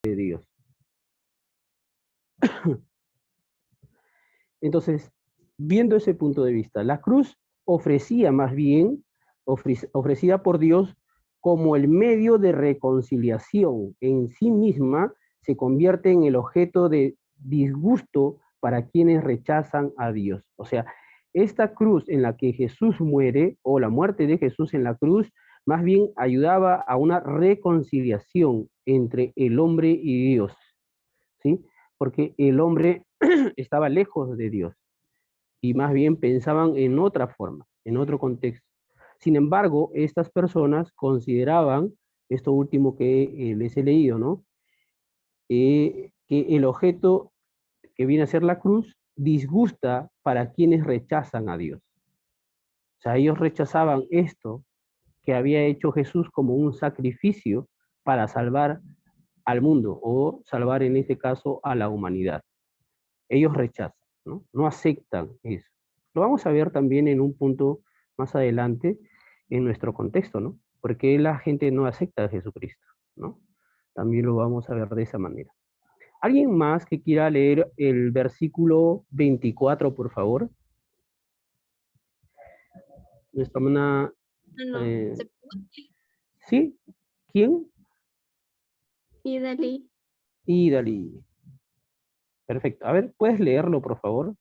de Dios. Entonces, viendo ese punto de vista, la cruz ofrecía más bien, ofrecida por Dios como el medio de reconciliación en sí misma, se convierte en el objeto de disgusto para quienes rechazan a Dios. O sea, esta cruz en la que Jesús muere, o la muerte de Jesús en la cruz, más bien ayudaba a una reconciliación entre el hombre y Dios, ¿sí? Porque el hombre estaba lejos de Dios y más bien pensaban en otra forma, en otro contexto. Sin embargo, estas personas consideraban, esto último que les he leído, ¿no? Que el objeto que viene a ser la cruz disgusta para quienes rechazan a Dios. O sea, ellos rechazaban esto que había hecho Jesús como un sacrificio para salvar al mundo o salvar en este caso a la humanidad. Ellos rechazan, ¿no? No aceptan eso. Lo vamos a ver también en un punto más adelante en nuestro contexto, ¿no? Porque la gente no acepta a Jesucristo, ¿no? También lo vamos a ver de esa manera. ¿Alguien más que quiera leer el versículo 24, por favor? Nuestra hermana, No, eh, ¿sí? ¿Quién? Idalí. Y Dalí. Perfecto. A ver, ¿puedes leerlo, por favor?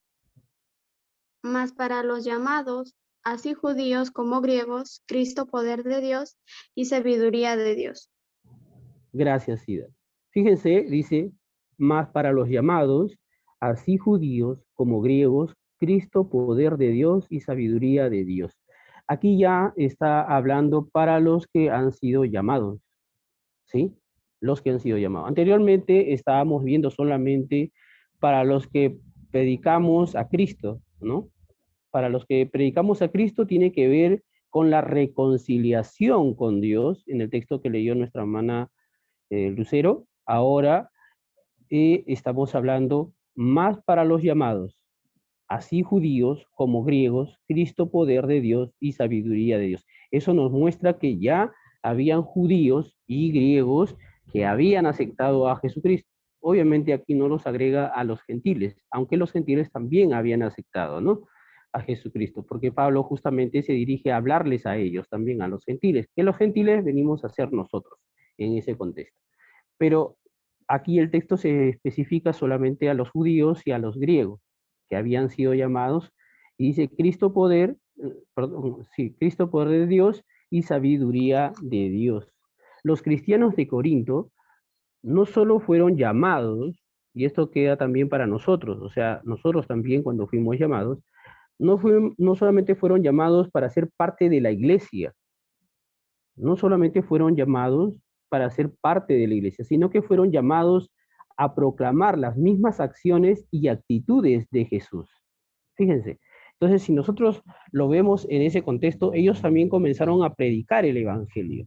Mas para los llamados, así judíos como griegos, Cristo poder de Dios y sabiduría de Dios. Gracias, Ida. Fíjense, dice, más para los llamados, así judíos como griegos, Cristo, poder de Dios y sabiduría de Dios. Aquí ya está hablando para los que han sido llamados, ¿sí? Los que han sido llamados. Anteriormente estábamos viendo solamente para los que predicamos a Cristo, ¿no? Para los que predicamos a Cristo tiene que ver con la reconciliación con Dios, en el texto que leyó nuestra hermana Lucero. Ahora estamos hablando más para los llamados, así judíos como griegos, Cristo poder de Dios y sabiduría de Dios. Eso nos muestra que ya habían judíos y griegos que habían aceptado a Jesucristo. Obviamente aquí no los agrega a los gentiles, aunque los gentiles también habían aceptado, ¿no? A Jesucristo, porque Pablo justamente se dirige a hablarles a ellos también, a los gentiles, que los gentiles venimos a ser nosotros en ese contexto. Pero aquí el texto se especifica solamente a los judíos y a los griegos, que habían sido llamados, y dice Cristo poder, perdón, sí, Cristo poder de Dios y sabiduría de Dios. Los cristianos de Corinto no solo fueron llamados, y esto queda también para nosotros, o sea, nosotros también cuando fuimos llamados, no solamente fueron llamados para ser parte de la iglesia, no solamente fueron llamados para ser parte de la iglesia, sino que fueron llamados a proclamar las mismas acciones y actitudes de Jesús. Fíjense. Entonces, si nosotros lo vemos en ese contexto, ellos también comenzaron a predicar el Evangelio.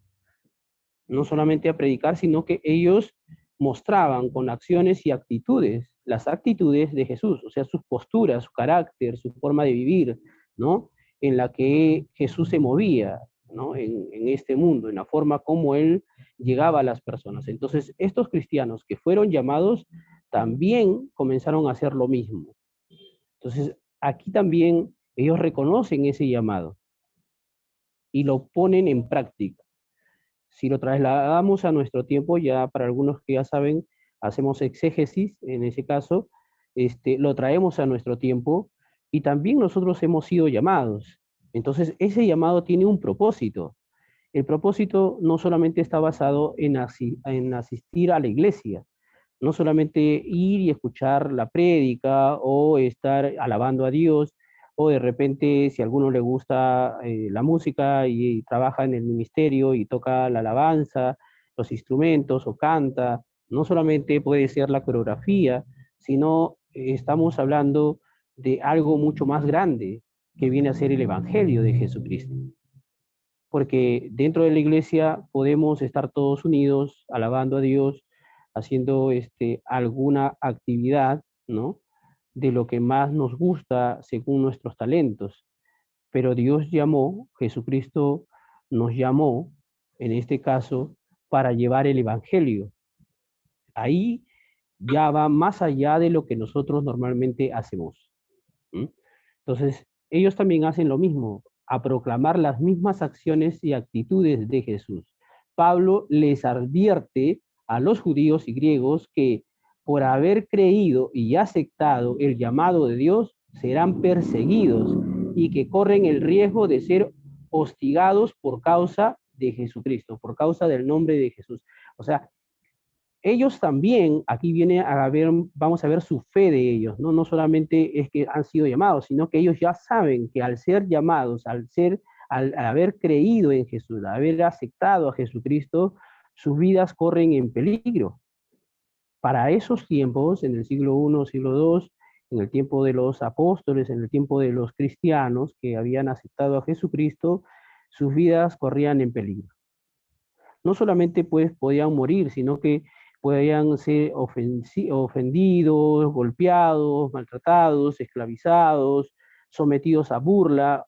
No solamente a predicar, sino que ellos mostraban con acciones y actitudes, las actitudes de Jesús, o sea, sus posturas, su carácter, su forma de vivir, ¿no? En la que Jesús se movía, ¿no? En este mundo, en la forma como él llegaba a las personas. Entonces, estos cristianos que fueron llamados también comenzaron a hacer lo mismo. Entonces, aquí también ellos reconocen ese llamado y lo ponen en práctica. Si lo trasladamos a nuestro tiempo, ya para algunos que ya saben, hacemos exégesis en ese caso, lo traemos a nuestro tiempo y también nosotros hemos sido llamados. Entonces, ese llamado tiene un propósito. El propósito no solamente está basado en asistir a la iglesia, no solamente ir y escuchar la prédica o estar alabando a Dios, o de repente si a alguno le gusta la música y trabaja en el ministerio y toca la alabanza, los instrumentos o canta, no solamente puede ser la coreografía, sino estamos hablando de algo mucho más grande que viene a ser el Evangelio de Jesucristo. Porque dentro de la iglesia podemos estar todos unidos, alabando a Dios, haciendo alguna actividad, ¿no? De lo que más nos gusta según nuestros talentos. Pero Dios llamó, Jesucristo nos llamó, en este caso, para llevar el Evangelio. Ahí ya va más allá de lo que nosotros normalmente hacemos. ¿Mm? Entonces, ellos también hacen lo mismo, a proclamar las mismas acciones y actitudes de Jesús. Pablo les advierte a los judíos y griegos que por haber creído y aceptado el llamado de Dios, serán perseguidos y que corren el riesgo de ser hostigados por causa de Jesucristo, por causa del nombre de Jesús. O sea, ellos también, aquí viene a ver, vamos a ver su fe de ellos, ¿no? No solamente es que han sido llamados, sino que ellos ya saben que al ser llamados, al haber creído en Jesús, al haber aceptado a Jesucristo, sus vidas corren en peligro. Para esos tiempos, en el siglo I, siglo II, en el tiempo de los apóstoles, en el tiempo de los cristianos que habían aceptado a Jesucristo, sus vidas corrían en peligro. No solamente pues podían morir, sino que podían ser ofendidos, golpeados, maltratados, esclavizados, sometidos a burla.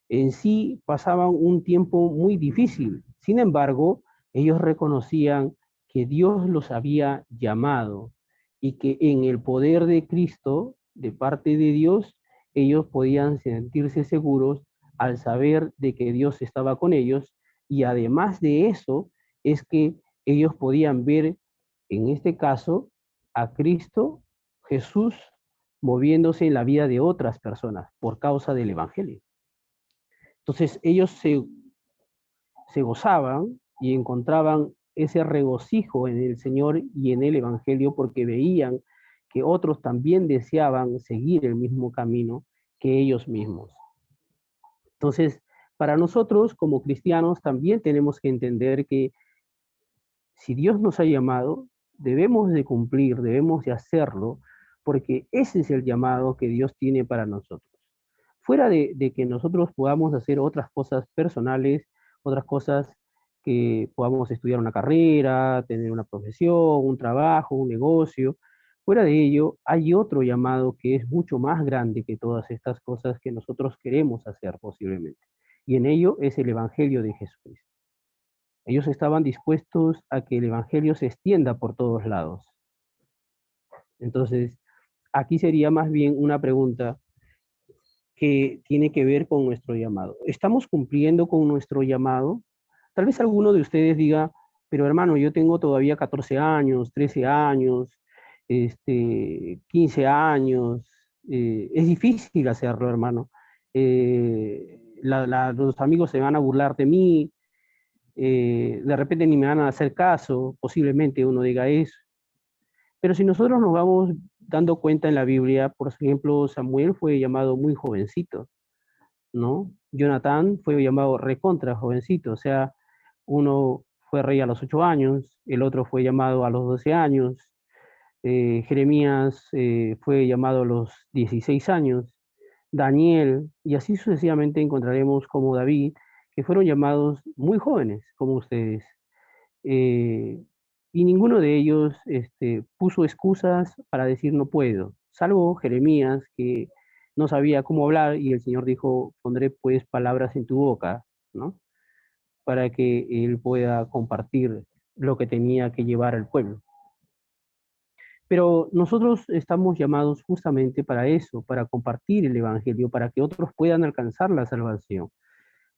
En sí pasaban un tiempo muy difícil. Sin embargo, ellos reconocían que Dios los había llamado y que en el poder de Cristo, de parte de Dios, ellos podían sentirse seguros al saber de que Dios estaba con ellos, y además de eso es que ellos podían ver en este caso a Cristo Jesús moviéndose en la vida de otras personas por causa del Evangelio. Entonces ellos se gozaban y encontraban ese regocijo en el Señor y en el Evangelio porque veían que otros también deseaban seguir el mismo camino que ellos mismos. Entonces, para nosotros como cristianos también tenemos que entender que si Dios nos ha llamado, debemos de cumplir, debemos de hacerlo, porque ese es el llamado que Dios tiene para nosotros. Fuera de que nosotros podamos hacer otras cosas personales, otras cosas que podamos estudiar una carrera, tener una profesión, un trabajo, un negocio, fuera de ello hay otro llamado que es mucho más grande que todas estas cosas que nosotros queremos hacer posiblemente. Y en ello es el Evangelio de Jesucristo. Ellos estaban dispuestos a que el Evangelio se extienda por todos lados. Entonces, aquí sería más bien una pregunta que tiene que ver con nuestro llamado. ¿Estamos cumpliendo con nuestro llamado? Tal vez alguno de ustedes diga, pero hermano, yo tengo todavía 14 años, 13 años, 15 años. Es difícil hacerlo, hermano. Los amigos se van a burlar de mí, de repente ni me van a hacer caso, posiblemente uno diga eso. Pero si nosotros nos vamos dando cuenta en la Biblia, por ejemplo, Samuel fue llamado muy jovencito, ¿no? Jonatán fue llamado recontra jovencito, o sea, uno fue rey a los 8 años, el otro fue llamado a los 12 años, Jeremías fue llamado a los 16 años, Daniel, y así sucesivamente encontraremos como David, que fueron llamados muy jóvenes, como ustedes. Eh, y ninguno de ellos puso excusas para decir no puedo, salvo Jeremías, que no sabía cómo hablar y el Señor dijo, pondré pues palabras en tu boca, ¿no? Para que él pueda compartir lo que tenía que llevar al pueblo. Pero nosotros estamos llamados justamente para eso, para compartir el Evangelio, para que otros puedan alcanzar la salvación,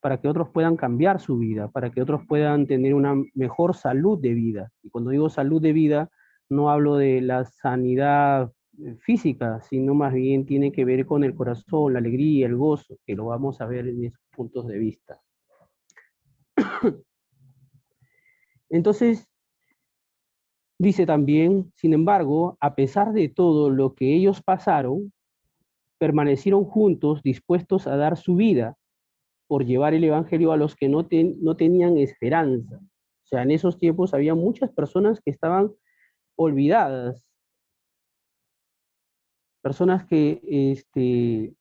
para que otros puedan cambiar su vida, para que otros puedan tener una mejor salud de vida. Y cuando digo salud de vida, no hablo de la sanidad física, sino más bien tiene que ver con el corazón, la alegría, el gozo, que lo vamos a ver en esos puntos de vista. Entonces, dice también, sin embargo, a pesar de todo lo que ellos pasaron, permanecieron juntos dispuestos a dar su vida por llevar el Evangelio a los que no tenían esperanza. O sea, en esos tiempos había muchas personas que estaban olvidadas, personas que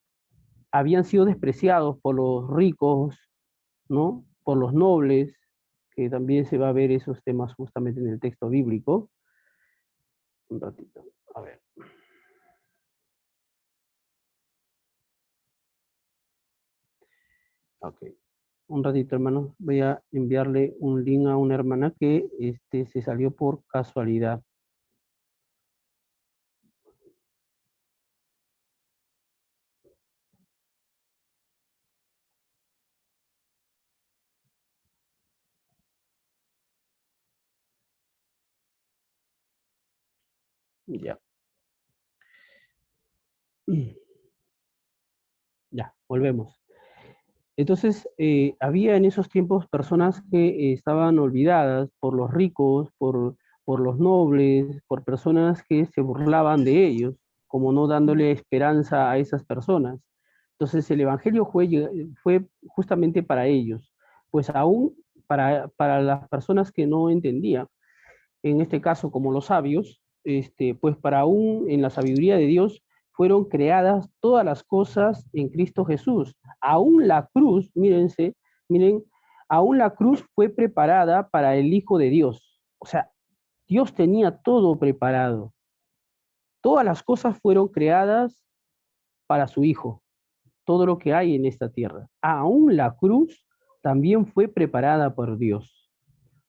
habían sido despreciados por los ricos, ¿no? Por los nobles, que también se va a ver esos temas justamente en el texto bíblico. Un ratito, a ver. Ok. Un ratito, hermano. Voy a enviarle un link a una hermana que se salió por casualidad. Ya. Ya, volvemos. Entonces, había en esos tiempos personas que estaban olvidadas por los ricos, por los nobles, por personas que se burlaban de ellos, como no dándole esperanza a esas personas. Entonces, el Evangelio fue justamente para ellos, pues aún para las personas que no entendían, en este caso como los sabios, pues para aún en la sabiduría de Dios fueron creadas todas las cosas en Cristo Jesús. Aún la cruz, miren, aún la cruz fue preparada para el Hijo de Dios. O sea, Dios tenía todo preparado. Todas las cosas fueron creadas para su Hijo, todo lo que hay en esta tierra. Aún la cruz también fue preparada por Dios.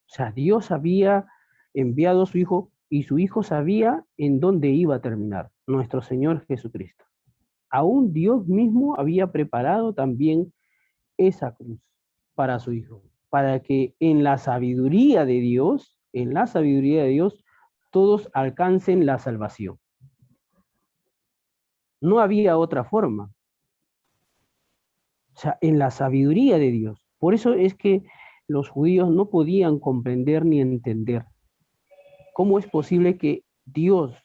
O sea, Dios había enviado a su Hijo y su Hijo sabía en dónde iba a terminar, nuestro Señor Jesucristo. Aún Dios mismo había preparado también esa cruz para su Hijo, para que en la sabiduría de Dios, todos alcancen la salvación. No había otra forma. O sea, en la sabiduría de Dios. Por eso es que los judíos no podían comprender ni entender cómo es posible que Dios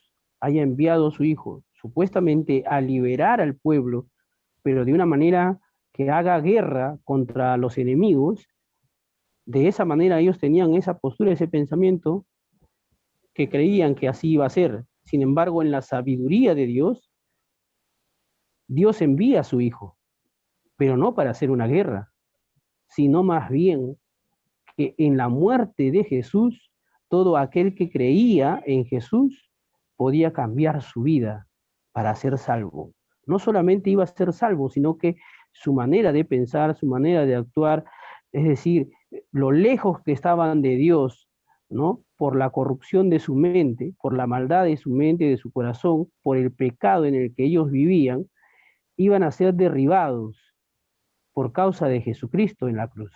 haya enviado a su Hijo supuestamente a liberar al pueblo, pero de una manera que haga guerra contra los enemigos. De esa manera ellos tenían esa postura, ese pensamiento, que creían que así iba a ser. Sin embargo, en la sabiduría de Dios, Dios envía a su Hijo, pero no para hacer una guerra, sino más bien que en la muerte de Jesús, todo aquel que creía en Jesús podía cambiar su vida para ser salvo. No solamente iba a ser salvo, sino que su manera de pensar, su manera de actuar, es decir, lo lejos que estaban de Dios, ¿no? Por la corrupción de su mente, por la maldad de su mente, de su corazón, por el pecado en el que ellos vivían, iban a ser derribados por causa de Jesucristo en la cruz.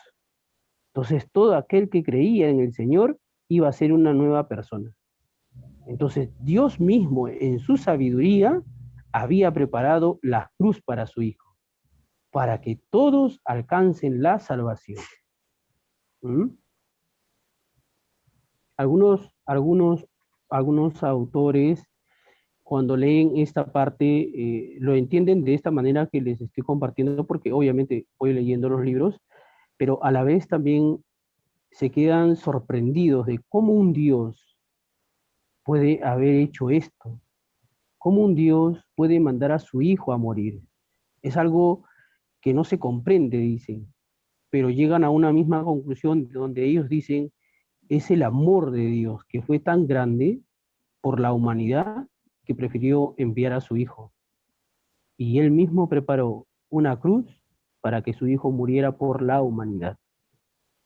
Entonces, todo aquel que creía en el Señor iba a ser una nueva persona. Entonces, Dios mismo, en su sabiduría, había preparado la cruz para su Hijo, para que todos alcancen la salvación. ¿Mm? Algunos autores, cuando leen esta parte, lo entienden de esta manera que les estoy compartiendo, porque obviamente voy leyendo los libros, pero a la vez también se quedan sorprendidos de cómo un Dios puede haber hecho esto, cómo un Dios puede mandar a su hijo a morir. Es algo que no se comprende, dicen, pero llegan a una misma conclusión donde ellos dicen, es el amor de Dios que fue tan grande por la humanidad que prefirió enviar a su hijo. Y él mismo preparó una cruz para que su hijo muriera por la humanidad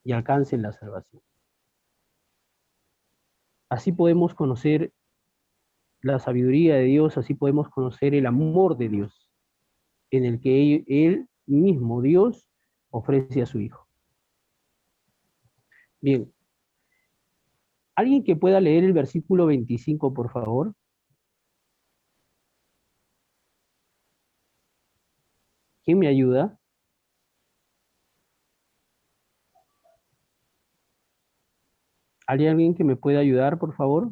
y alcancen la salvación. Así podemos conocer la sabiduría de Dios, así podemos conocer el amor de Dios, en el que él mismo, Dios, ofrece a su Hijo. Bien, ¿alguien que pueda leer el versículo 25, por favor? ¿Quién me ayuda? ¿Hay alguien que me pueda ayudar, por favor?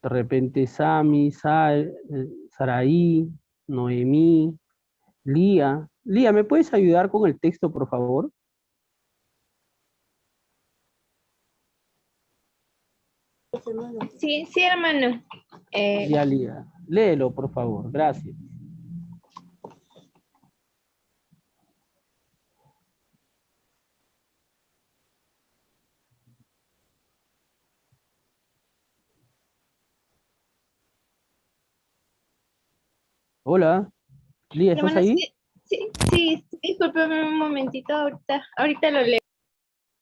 De repente Sami, Saraí, Noemí, Lía. Lía, ¿me puedes ayudar con el texto, por favor? Sí, sí, hermano. Ya, Lía. Léelo, por favor. Gracias. Hola. Lía, ¿estás Hermano, ahí? sí, sí, sí, discúlpeme un momentito, ahorita lo leo.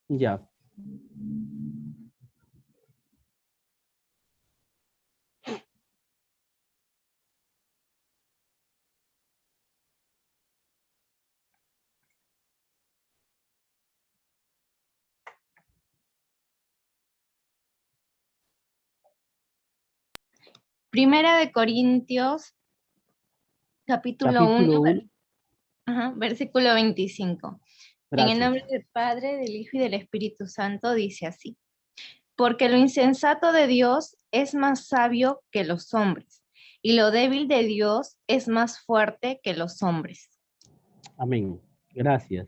Ya. Primera de Corintios, capítulo 1, Capítulo 1, versículo 25. En el gracias. nombre del Padre, del Hijo y del Espíritu Santo dice así. Porque lo insensato de Dios es más sabio que los hombres, y lo débil de Dios es más fuerte que los hombres. Amén. Gracias.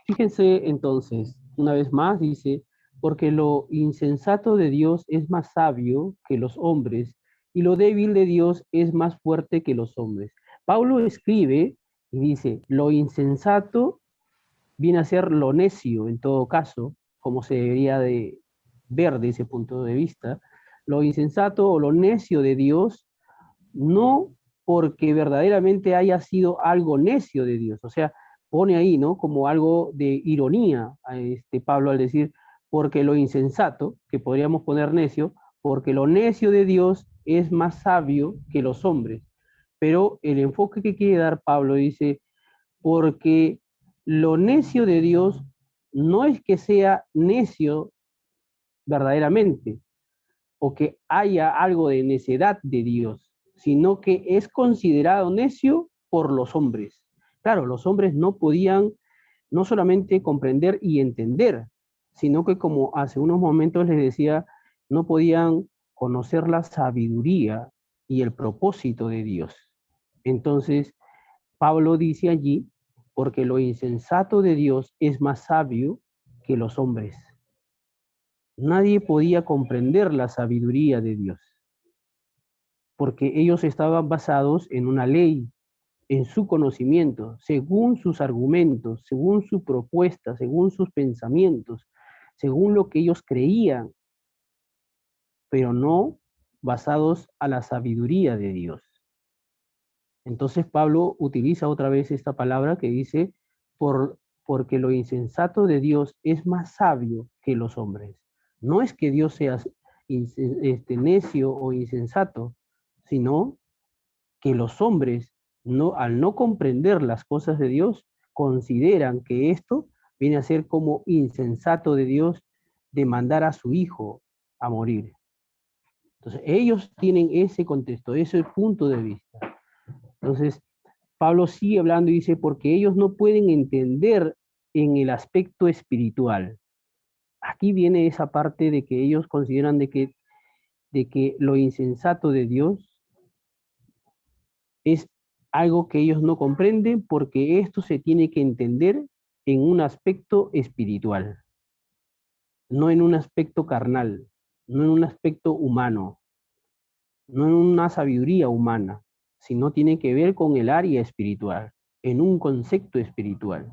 Fíjense entonces, una vez más dice, porque lo insensato de Dios es más sabio que los hombres, y lo débil de Dios es más fuerte que los hombres. Pablo escribe y dice, lo insensato viene a ser lo necio en todo caso, como se debería de ver de ese punto de vista. Lo insensato o lo necio de Dios, no porque verdaderamente haya sido algo necio de Dios, o sea, pone ahí, ¿no? Como algo de ironía a Pablo al decir, porque lo insensato, que podríamos poner necio, porque lo necio de Dios es más sabio que los hombres. Pero el enfoque que quiere dar Pablo dice, porque lo necio de Dios no es que sea necio verdaderamente, o que haya algo de necedad de Dios, sino que es considerado necio por los hombres. Claro, los hombres no podían no solamente comprender y entender, sino que como hace unos momentos les decía, no podían conocer la sabiduría y el propósito de Dios. Entonces, Pablo dice allí, porque lo insensato de Dios es más sabio que los hombres. Nadie podía comprender la sabiduría de Dios, porque ellos estaban basados en una ley, en su conocimiento, según sus argumentos, según su propuesta, según sus pensamientos, según lo que ellos creían, pero no basados a la sabiduría de Dios. Entonces Pablo utiliza otra vez esta palabra que dice, porque lo insensato de Dios es más sabio que los hombres. No es que Dios sea necio o insensato, sino que los hombres, no, al no comprender las cosas de Dios, consideran que esto viene a ser como insensato de Dios de mandar a su hijo a morir. Entonces, ellos tienen ese contexto, ese punto de vista. Entonces, Pablo sigue hablando y dice, porque ellos no pueden entender en el aspecto espiritual. Aquí viene esa parte de que ellos consideran de que lo insensato de Dios es algo que ellos no comprenden porque esto se tiene que entender en un aspecto espiritual, no en un aspecto carnal, no en un aspecto humano, no en una sabiduría humana, sino tiene que ver con el área espiritual, en un concepto espiritual.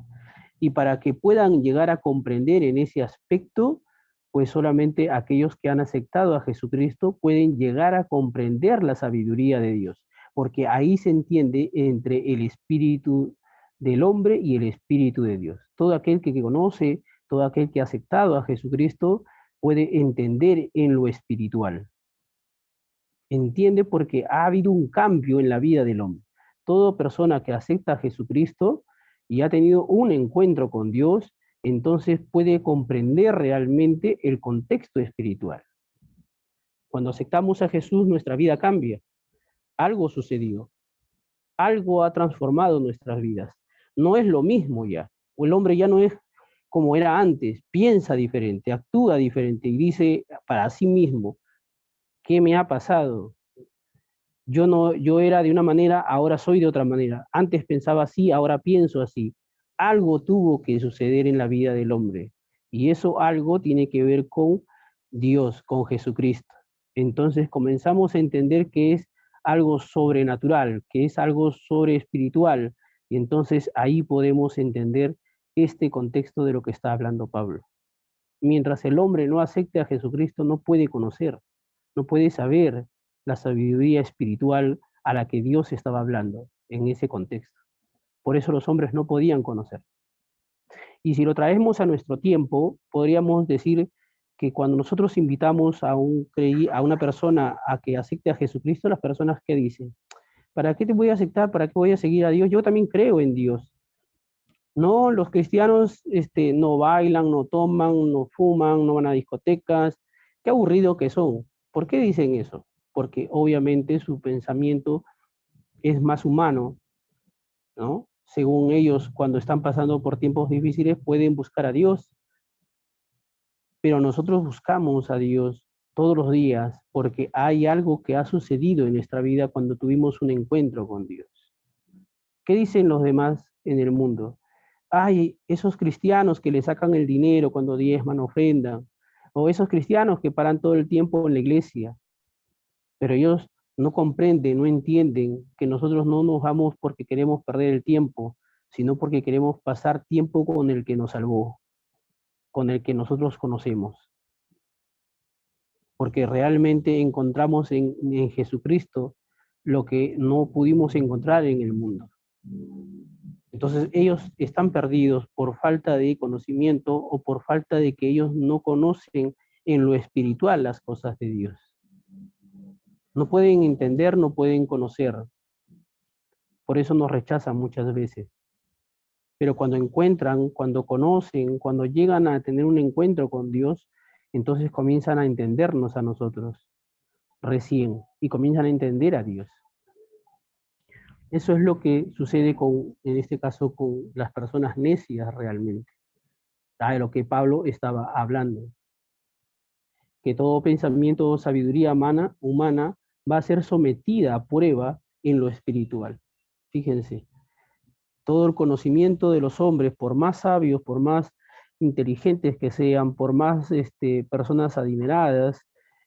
Y para que puedan llegar a comprender en ese aspecto, pues solamente aquellos que han aceptado a Jesucristo pueden llegar a comprender la sabiduría de Dios, porque ahí se entiende entre el espíritu del hombre y el espíritu de Dios. Todo aquel que conoce, todo aquel que ha aceptado a Jesucristo puede entender en lo espiritual. Entiende porque ha habido un cambio en la vida del hombre. Toda persona que acepta a Jesucristo y ha tenido un encuentro con Dios, entonces puede comprender realmente el contexto espiritual. Cuando aceptamos a Jesús, nuestra vida cambia. Algo sucedió. Algo ha transformado nuestras vidas. No es lo mismo ya. O el hombre ya no es como era antes. Piensa diferente, actúa diferente y dice para sí mismo, ¿qué me ha pasado? Yo era de una manera, ahora soy de otra manera. Antes pensaba así, ahora pienso así. Algo tuvo que suceder en la vida del hombre. Y eso algo tiene que ver con Dios, con Jesucristo. Entonces comenzamos a entender que es algo sobrenatural, que es algo sobre espiritual. Y entonces ahí podemos entender este contexto de lo que está hablando Pablo. Mientras el hombre no acepte a Jesucristo, no puede conocer, no puede saber la sabiduría espiritual a la que Dios estaba hablando en ese contexto. Por eso los hombres no podían conocer. Y si lo traemos a nuestro tiempo, podríamos decir que cuando nosotros invitamos a una persona a que acepte a Jesucristo, las personas que dicen, ¿para qué te voy a aceptar? ¿Para qué voy a seguir a Dios? Yo también creo en Dios. No, los cristianos no bailan, no toman, no fuman, no van a discotecas. Qué aburrido que son. ¿Por qué dicen eso? porque obviamente su pensamiento es más humano, ¿no? Según ellos, cuando están pasando por tiempos difíciles, pueden buscar a Dios, pero nosotros buscamos a Dios todos los días porque hay algo que ha sucedido en nuestra vida cuando tuvimos un encuentro con Dios. ¿Qué dicen los demás en el mundo? Ay, esos cristianos que le sacan el dinero cuando diezman, ofrendan, o esos cristianos que paran todo el tiempo en la iglesia, pero ellos no comprenden, no entienden que nosotros no nos vamos porque queremos perder el tiempo, sino porque queremos pasar tiempo con el que nos salvó, con el que nosotros conocemos. Porque realmente encontramos en Jesucristo lo que no pudimos encontrar en el mundo. Entonces ellos están perdidos por falta de conocimiento o por falta de que ellos no conocen en lo espiritual las cosas de Dios. No pueden entender, no pueden conocer. Por eso nos rechazan muchas veces. Pero cuando encuentran, cuando conocen, cuando llegan a tener un encuentro con Dios, entonces comienzan a entendernos a nosotros recién y comienzan a entender a Dios. Eso es lo que sucede en este caso, con las personas necias realmente. De lo que Pablo estaba hablando. Que todo pensamiento o sabiduría humana va a ser sometida a prueba en lo espiritual. Fíjense, todo el conocimiento de los hombres, por más sabios, por más inteligentes que sean, por más personas adineradas,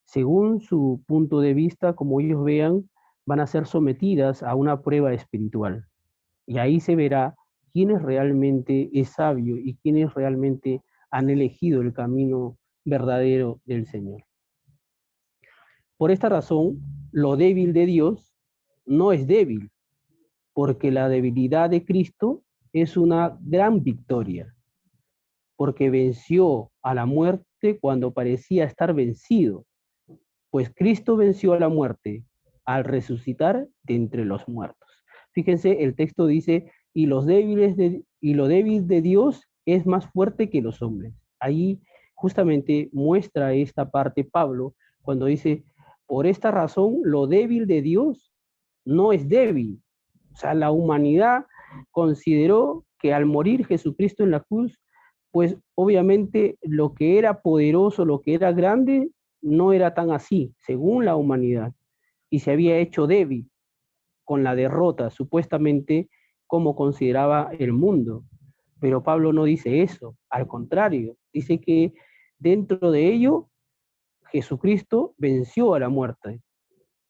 según su punto de vista, como ellos vean, van a ser sometidas a una prueba espiritual. Y ahí se verá quién es realmente es sabio y quiénes realmente han elegido el camino verdadero del Señor. Por esta razón, lo débil de Dios no es débil, porque la debilidad de Cristo es una gran victoria, porque venció a la muerte cuando parecía estar vencido, pues Cristo venció a la muerte al resucitar de entre los muertos. Fíjense, el texto dice, y lo débil de Dios es más fuerte que los hombres. Ahí justamente muestra esta parte Pablo cuando dice, por esta razón lo débil de Dios no es débil. O sea, la humanidad consideró que al morir Jesucristo en la cruz, pues obviamente lo que era poderoso, lo que era grande, no era tan así, según la humanidad, y se había hecho débil con la derrota, supuestamente como consideraba el mundo. Pero Pablo no dice eso, al contrario, dice que dentro de ello Jesucristo venció a la muerte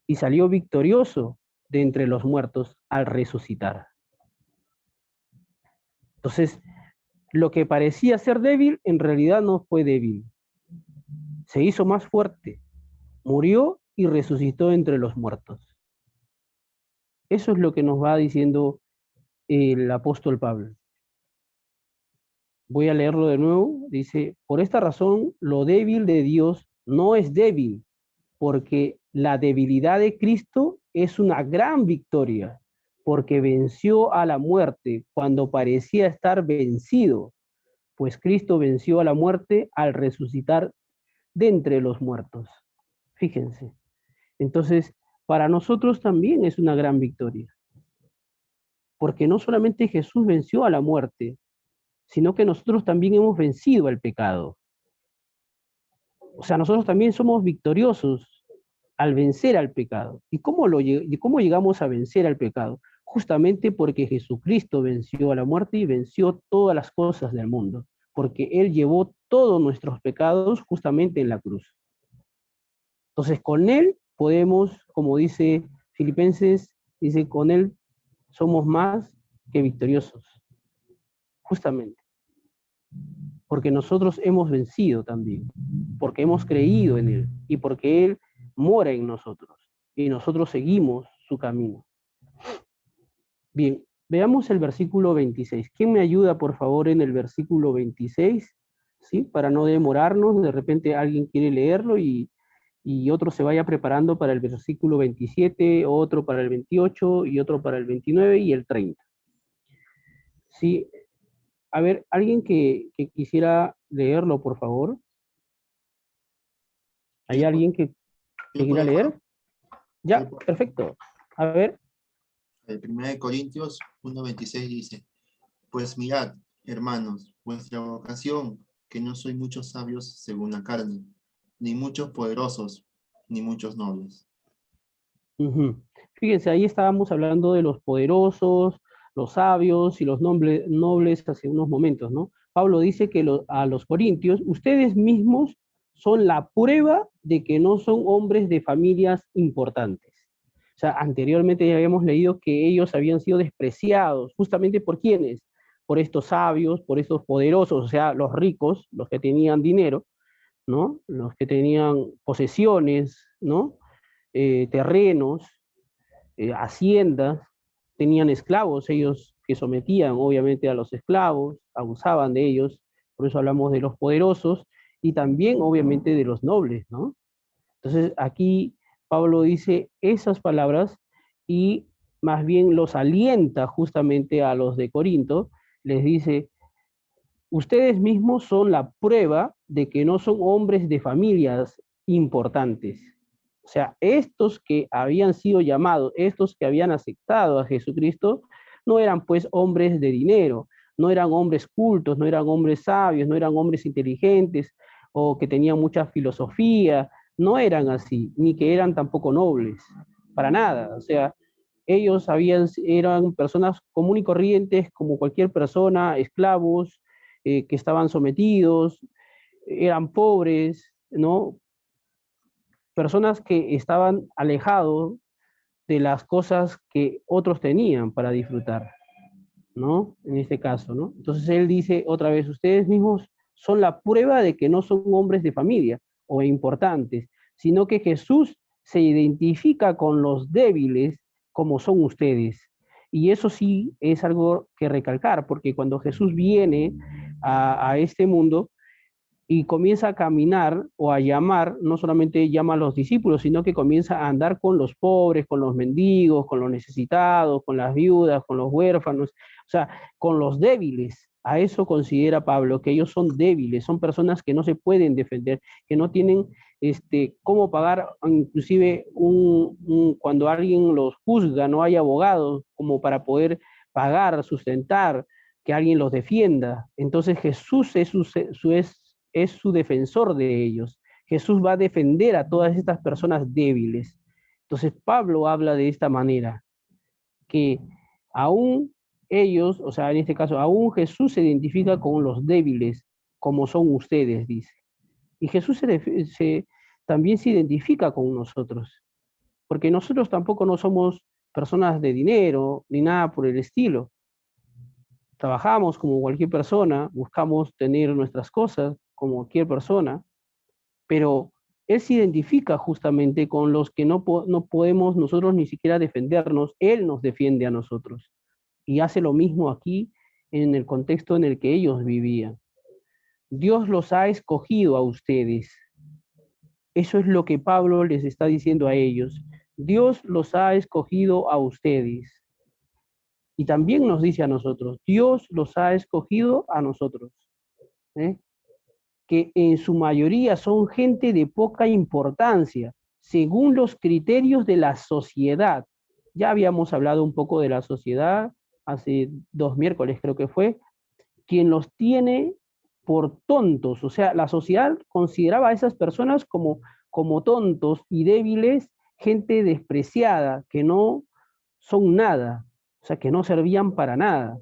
y salió victorioso de entre los muertos al resucitar. Entonces, lo que parecía ser débil, en realidad no fue débil. Se hizo más fuerte, murió y resucitó entre los muertos. Eso es lo que nos va diciendo el apóstol Pablo. Voy a leerlo de nuevo. Dice, por esta razón, lo débil de Dios no es débil, porque la debilidad de Cristo es una gran victoria, porque venció a la muerte cuando parecía estar vencido, pues Cristo venció a la muerte al resucitar de entre los muertos. Fíjense. Entonces, para nosotros también es una gran victoria, porque no solamente Jesús venció a la muerte, sino que nosotros también hemos vencido al pecado. O sea, nosotros también somos victoriosos al vencer al pecado. ¿Y cómo llegamos a vencer al pecado? Justamente porque Jesucristo venció a la muerte y venció todas las cosas del mundo, porque Él llevó todos nuestros pecados justamente en la cruz. Entonces, con Él podemos, como dice Filipenses, dice, con Él somos más que victoriosos, justamente. Porque nosotros hemos vencido también, porque hemos creído en Él y porque Él mora en nosotros y nosotros seguimos su camino. Bien, veamos el versículo 26. ¿Quién me ayuda, por favor, en el versículo 26? ¿Sí? Para no demorarnos, de repente alguien quiere leerlo y otro se vaya preparando para el versículo 27, otro para el 28 y otro para el 29 y el 30. ¿Sí? A ver, alguien que quisiera leerlo, por favor. ¿Hay alguien que quiera leer? Ya, perfecto. A ver. El 1 Corintios 1:26 dice, pues mirad, hermanos, vuestra vocación, que no soy muchos sabios según la carne, ni muchos poderosos, ni muchos nobles. Fíjense, ahí estábamos hablando de los poderosos, los sabios y los nobles hace unos momentos, ¿no? Pablo dice que a los corintios, ustedes mismos son la prueba de que no son hombres de familias importantes. O sea, anteriormente ya habíamos leído que ellos habían sido despreciados, justamente ¿por quiénes? Por estos sabios, por estos poderosos, o sea, los ricos, los que tenían dinero, ¿no? Los que tenían posesiones, ¿no? Terrenos, haciendas, tenían esclavos, ellos que sometían obviamente a los esclavos, abusaban de ellos, por eso hablamos de los poderosos y también obviamente de los nobles, ¿no? Entonces aquí Pablo dice esas palabras y más bien los alienta justamente a los de Corinto, les dice, ustedes mismos son la prueba de que no son hombres de familias importantes. O sea, estos que habían sido llamados, estos que habían aceptado a Jesucristo, no eran pues hombres de dinero, no eran hombres cultos, no eran hombres sabios, no eran hombres inteligentes o que tenían mucha filosofía, no eran así, ni que eran tampoco nobles, para nada. O sea, ellos eran personas comunes y corrientes como cualquier persona, esclavos, que estaban sometidos, eran pobres, ¿no? Personas que estaban alejados de las cosas que otros tenían para disfrutar, ¿no? En este caso, ¿no? Entonces él dice otra vez, ustedes mismos son la prueba de que no son hombres de familia o importantes, sino que Jesús se identifica con los débiles como son ustedes. Y eso sí es algo que recalcar, porque cuando Jesús viene a este mundo, y comienza a caminar o a llamar, no solamente llama a los discípulos, sino que comienza a andar con los pobres, con los mendigos, con los necesitados, con las viudas, con los huérfanos, o sea, con los débiles. A eso considera Pablo, que ellos son débiles, son personas que no se pueden defender, que no tienen cómo pagar, inclusive cuando alguien los juzga, no hay abogados como para poder pagar, sustentar, que alguien los defienda. Entonces Jesús es su defensor de ellos. Jesús va a defender a todas estas personas débiles. Entonces Pablo habla de esta manera, que aún ellos, o sea, en este caso, aún Jesús se identifica con los débiles, como son ustedes, dice. Y Jesús también se identifica con nosotros, porque nosotros tampoco no somos personas de dinero, ni nada por el estilo. Trabajamos como cualquier persona, buscamos tener nuestras cosas como cualquier persona, pero Él se identifica justamente con los que no podemos nosotros ni siquiera defendernos, Él nos defiende a nosotros y hace lo mismo aquí en el contexto en el que ellos vivían. Dios los ha escogido a ustedes. Eso es lo que Pablo les está diciendo a ellos. Dios los ha escogido a ustedes. Y también nos dice a nosotros, Dios los ha escogido a nosotros, ¿eh? Que en su mayoría son gente de poca importancia, según los criterios de la sociedad. Ya habíamos hablado un poco de la sociedad, hace 2 miércoles creo que fue, quien los tiene por tontos, o sea, la sociedad consideraba a esas personas como tontos y débiles, gente despreciada, que no son nada, o sea, que no servían para nada.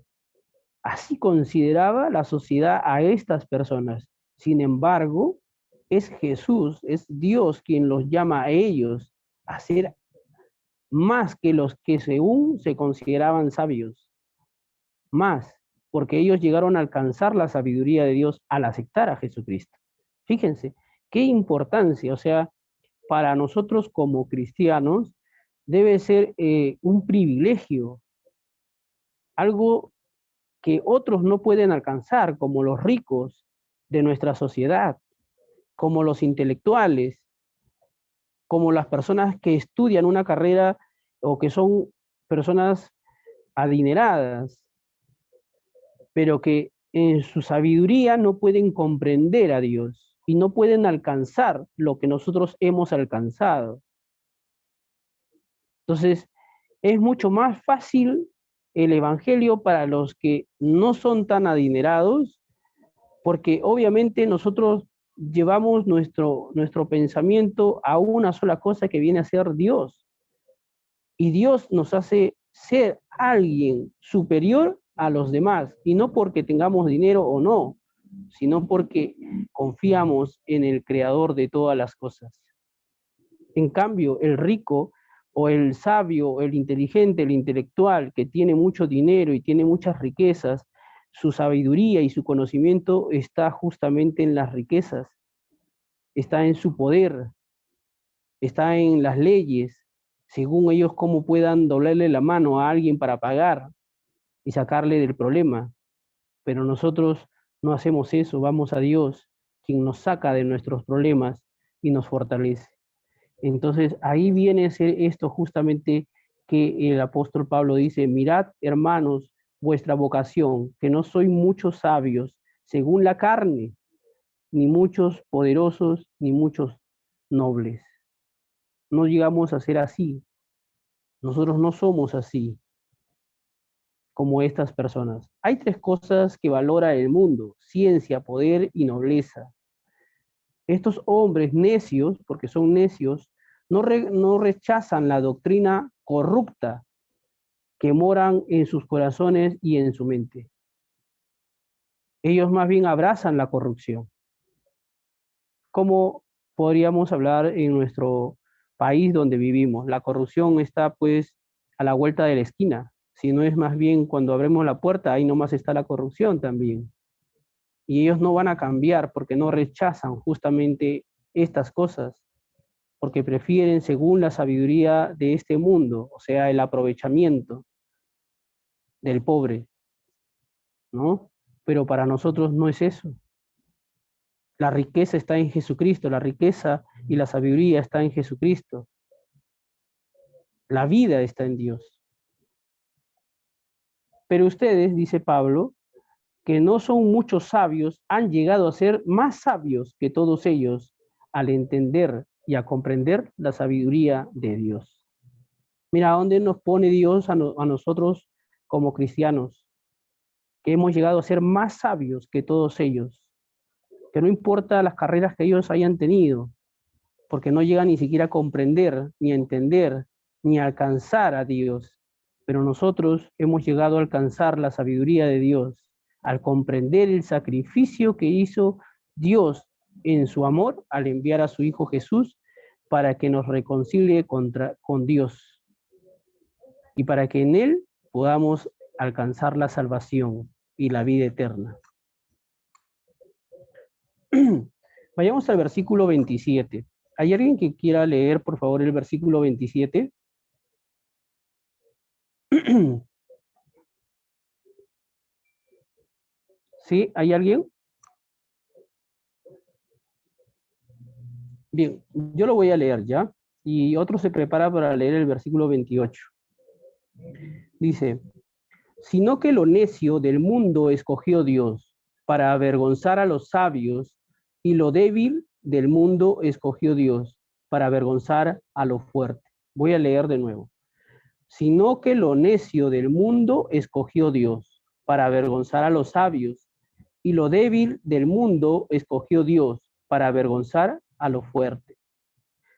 Así consideraba la sociedad a estas personas. Sin embargo, es Jesús, es Dios quien los llama a ellos a ser más que los que según se consideraban sabios. Más, porque ellos llegaron a alcanzar la sabiduría de Dios al aceptar a Jesucristo. Fíjense, qué importancia, o sea, para nosotros como cristianos debe ser un privilegio, algo que otros no pueden alcanzar, como los ricos de nuestra sociedad, como los intelectuales, como las personas que estudian una carrera o que son personas adineradas, pero que en su sabiduría no pueden comprender a Dios y no pueden alcanzar lo que nosotros hemos alcanzado. Entonces, es mucho más fácil el evangelio para los que no son tan adinerados, porque obviamente nosotros llevamos nuestro pensamiento a una sola cosa que viene a ser Dios. Y Dios nos hace ser alguien superior a los demás, y no porque tengamos dinero o no, sino porque confiamos en el creador de todas las cosas. En cambio, el rico o el sabio, el inteligente, el intelectual que tiene mucho dinero y tiene muchas riquezas, su sabiduría y su conocimiento está justamente en las riquezas, está en su poder, está en las leyes, según ellos cómo puedan doblarle la mano a alguien para pagar y sacarle del problema. Pero nosotros no hacemos eso, vamos a Dios, quien nos saca de nuestros problemas y nos fortalece. Entonces ahí viene esto justamente que el apóstol Pablo dice: mirad, hermanos, vuestra vocación, que no sois muchos sabios según la carne, ni muchos poderosos, ni muchos nobles. No llegamos a ser así. Nosotros no somos así como estas personas. Hay tres cosas que valora el mundo: ciencia, poder y nobleza. Estos hombres necios, porque son necios, no rechazan la doctrina corrupta que moran en sus corazones y en su mente. Ellos más bien abrazan la corrupción. ¿Cómo podríamos hablar en nuestro país donde vivimos? La corrupción está pues a la vuelta de la esquina. Si no es más bien cuando abrimos la puerta, ahí nomás está la corrupción también. Y ellos no van a cambiar porque no rechazan justamente estas cosas, porque prefieren según la sabiduría de este mundo, o sea, el aprovechamiento del pobre, ¿no? Pero para nosotros no es eso. La riqueza está en Jesucristo, la riqueza y la sabiduría está en Jesucristo. La vida está en Dios. Pero ustedes, dice Pablo, que no son muchos sabios, han llegado a ser más sabios que todos ellos al entender y a comprender la sabiduría de Dios. Mira, ¿dónde nos pone Dios a nosotros como cristianos? Que hemos llegado a ser más sabios que todos ellos. Que no importa las carreras que ellos hayan tenido, porque no llegan ni siquiera a comprender, ni a entender, ni a alcanzar a Dios. Pero nosotros hemos llegado a alcanzar la sabiduría de Dios, al comprender el sacrificio que hizo Dios en su amor al enviar a su Hijo Jesús para que nos reconcilie con Dios y para que en Él podamos alcanzar la salvación y la vida eterna. Vayamos al versículo 27. ¿Hay alguien que quiera leer, por favor, el versículo 27? ¿Sí? ¿Hay alguien? Bien, yo lo voy a leer ya. Y otro se prepara para leer el versículo 28. Dice: sino que lo necio del mundo escogió Dios para avergonzar a los sabios, y lo débil del mundo escogió Dios para avergonzar a lo fuerte. Voy a leer de nuevo. Sino que lo necio del mundo escogió Dios para avergonzar a los sabios, y lo débil del mundo escogió Dios para avergonzar a lo fuerte.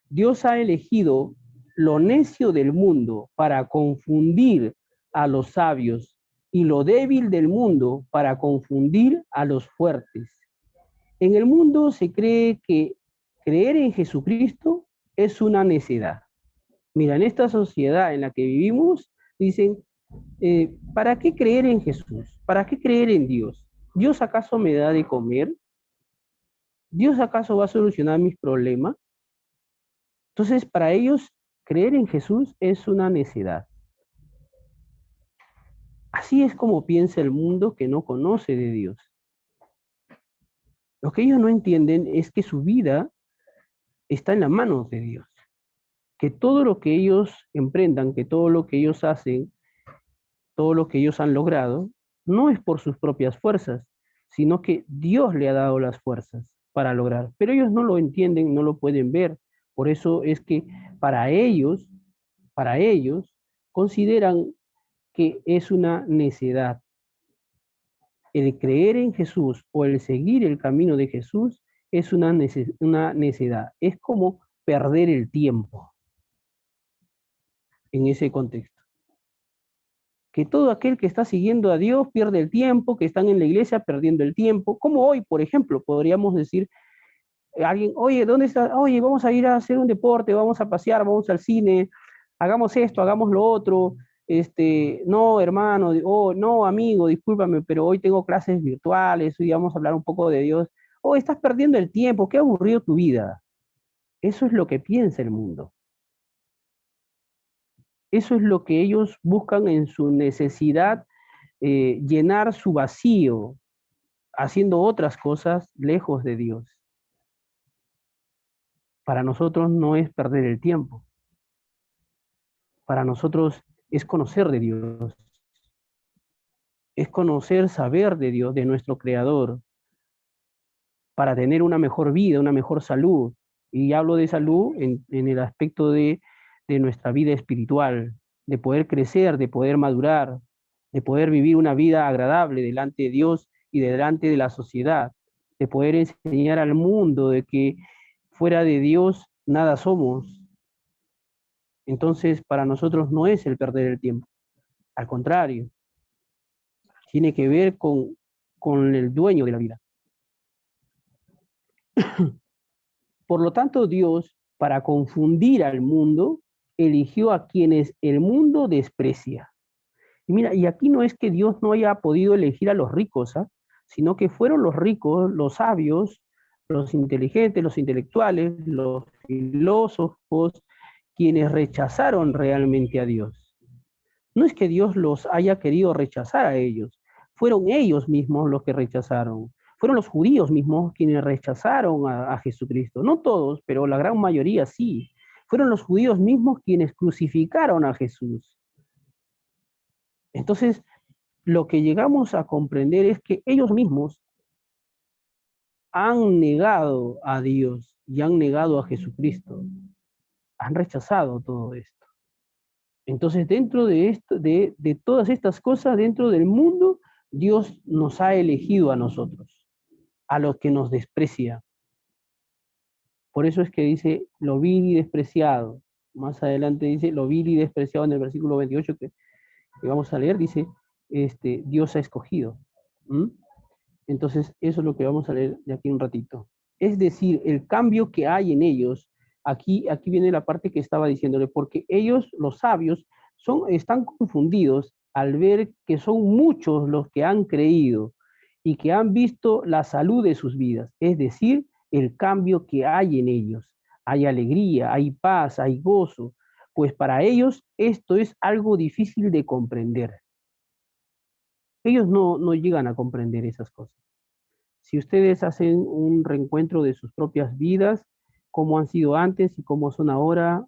Dios ha elegido lo necio del mundo para confundir a los sabios, y lo débil del mundo para confundir a los fuertes. En el mundo se cree que creer en Jesucristo es una necedad. Mira, en esta sociedad en la que vivimos, dicen, ¿para qué creer en Jesús? ¿Para qué creer en Dios? ¿Dios acaso me da de comer? ¿Dios acaso va a solucionar mis problemas? Entonces, para ellos, creer en Jesús es una necedad. Así es como piensa el mundo que no conoce de Dios. Lo que ellos no entienden es que su vida está en las manos de Dios. Que todo lo que ellos emprendan, que todo lo que ellos hacen, todo lo que ellos han logrado, no es por sus propias fuerzas, sino que Dios le ha dado las fuerzas para lograr. Pero ellos no lo entienden, no lo pueden ver. Por eso es que para ellos para ellos, consideran que es una necedad. El creer en Jesús o el seguir el camino de Jesús es una necedad. Es como perder el tiempo en ese contexto. Que todo aquel que está siguiendo a Dios pierde el tiempo, que están en la iglesia perdiendo el tiempo, como hoy, por ejemplo, podríamos decir, alguien, oye, ¿dónde está? Oye, vamos a ir a hacer un deporte, vamos a pasear, vamos al cine, hagamos esto, hagamos lo otro, no, hermano, oh, no, amigo, discúlpame, pero hoy tengo clases virtuales, hoy vamos a hablar un poco de Dios. Oh, estás perdiendo el tiempo, qué aburrido tu vida. Eso es lo que piensa el mundo. Eso es lo que ellos buscan en su necesidad, llenar su vacío, haciendo otras cosas lejos de Dios. Para nosotros no es perder el tiempo. Para nosotros es conocer de Dios. Es conocer, saber de Dios, de nuestro Creador, para tener una mejor vida, una mejor salud. Y hablo de salud en el aspecto de nuestra vida espiritual, de poder crecer, de poder madurar, de poder vivir una vida agradable delante de Dios y delante de la sociedad, de poder enseñar al mundo de que fuera de Dios nada somos. Entonces, para nosotros no es el perder el tiempo, al contrario, tiene que ver con el dueño de la vida. Por lo tanto, Dios, para confundir al mundo, eligió a quienes el mundo desprecia. Y mira, y aquí no es que Dios no haya podido elegir a los ricos, ¿eh? Sino que fueron los ricos, los sabios, los inteligentes, los intelectuales, los filósofos, quienes rechazaron realmente a Dios. No es que Dios los haya querido rechazar a ellos, fueron ellos mismos los que rechazaron. Fueron los judíos mismos quienes rechazaron a Jesucristo. No todos, pero la gran mayoría sí. Fueron los judíos mismos quienes crucificaron a Jesús. Entonces, lo que llegamos a comprender es que ellos mismos han negado a Dios y han negado a Jesucristo. Han rechazado todo esto. Entonces, dentro de esto, de todas estas cosas, dentro del mundo, Dios nos ha elegido a nosotros, a los que nos desprecia. Por eso es que dice lo vil y despreciado. Más adelante dice lo vil y despreciado en el versículo 28 que vamos a leer, dice, Dios ha escogido. ¿Mm? Entonces, eso es lo que vamos a leer de aquí un ratito. Es decir, el cambio que hay en ellos, aquí viene la parte que estaba diciéndole, porque ellos, los sabios, están confundidos al ver que son muchos los que han creído y que han visto la salud de sus vidas, es decir, el cambio que hay en ellos. Hay alegría, hay paz, hay gozo, pues para ellos esto es algo difícil de comprender. Ellos no llegan a comprender esas cosas. Si ustedes hacen un reencuentro de sus propias vidas, cómo han sido antes y cómo son ahora,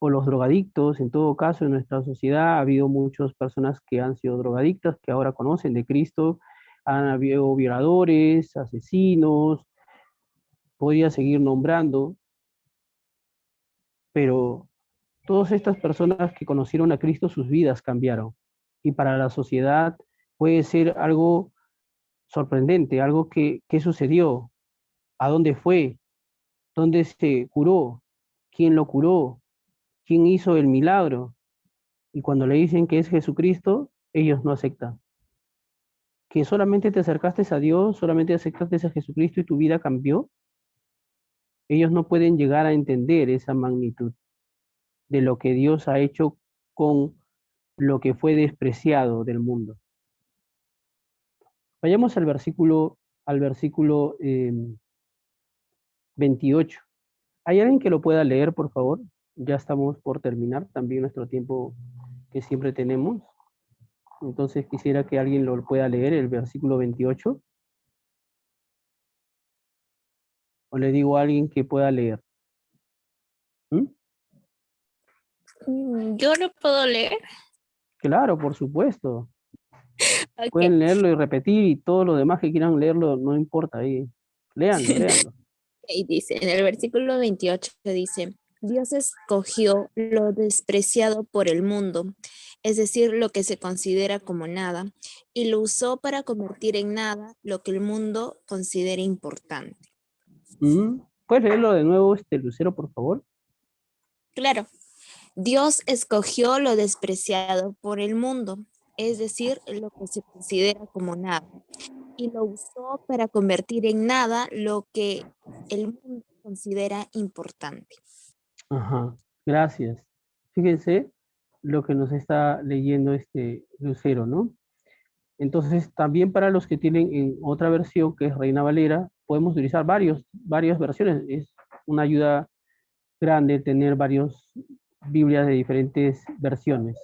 o los drogadictos, en todo caso, en nuestra sociedad ha habido muchas personas que han sido drogadictas, que ahora conocen de Cristo, han habido violadores, asesinos, podría seguir nombrando, pero todas estas personas que conocieron a Cristo, sus vidas cambiaron. Y para la sociedad puede ser algo sorprendente, algo que sucedió, a dónde fue, dónde se curó, quién lo curó, quién hizo el milagro. Y cuando le dicen que es Jesucristo, ellos no aceptan. Que solamente te acercaste a Dios, solamente aceptaste a Jesucristo y tu vida cambió. Ellos no pueden llegar a entender esa magnitud de lo que Dios ha hecho con lo que fue despreciado del mundo. Vayamos al versículo 28. ¿Hay alguien que lo pueda leer, por favor? Ya estamos por terminar también nuestro tiempo que siempre tenemos. Entonces quisiera que alguien lo pueda leer, el versículo 28. O le digo a alguien que pueda leer. ¿Mm? Yo lo puedo leer. Claro, por supuesto. Okay. Pueden leerlo y repetir y todos los demás que quieran leerlo, no importa ahí. Léanlo. Y dice, en el versículo 28 dice, Dios escogió lo despreciado por el mundo, es decir, lo que se considera como nada, y lo usó para convertir en nada lo que el mundo considera importante. ¿Puedes leerlo de nuevo, Lucero, por favor? Claro, Dios escogió lo despreciado por el mundo, es decir, lo que se considera como nada, y lo usó para convertir en nada lo que el mundo considera importante. Ajá, gracias. Fíjense lo que nos está leyendo Lucero, ¿no? Entonces, también para los que tienen en otra versión, que es Reina Valera, podemos utilizar varias versiones. Es una ayuda grande tener varias Biblias de diferentes versiones.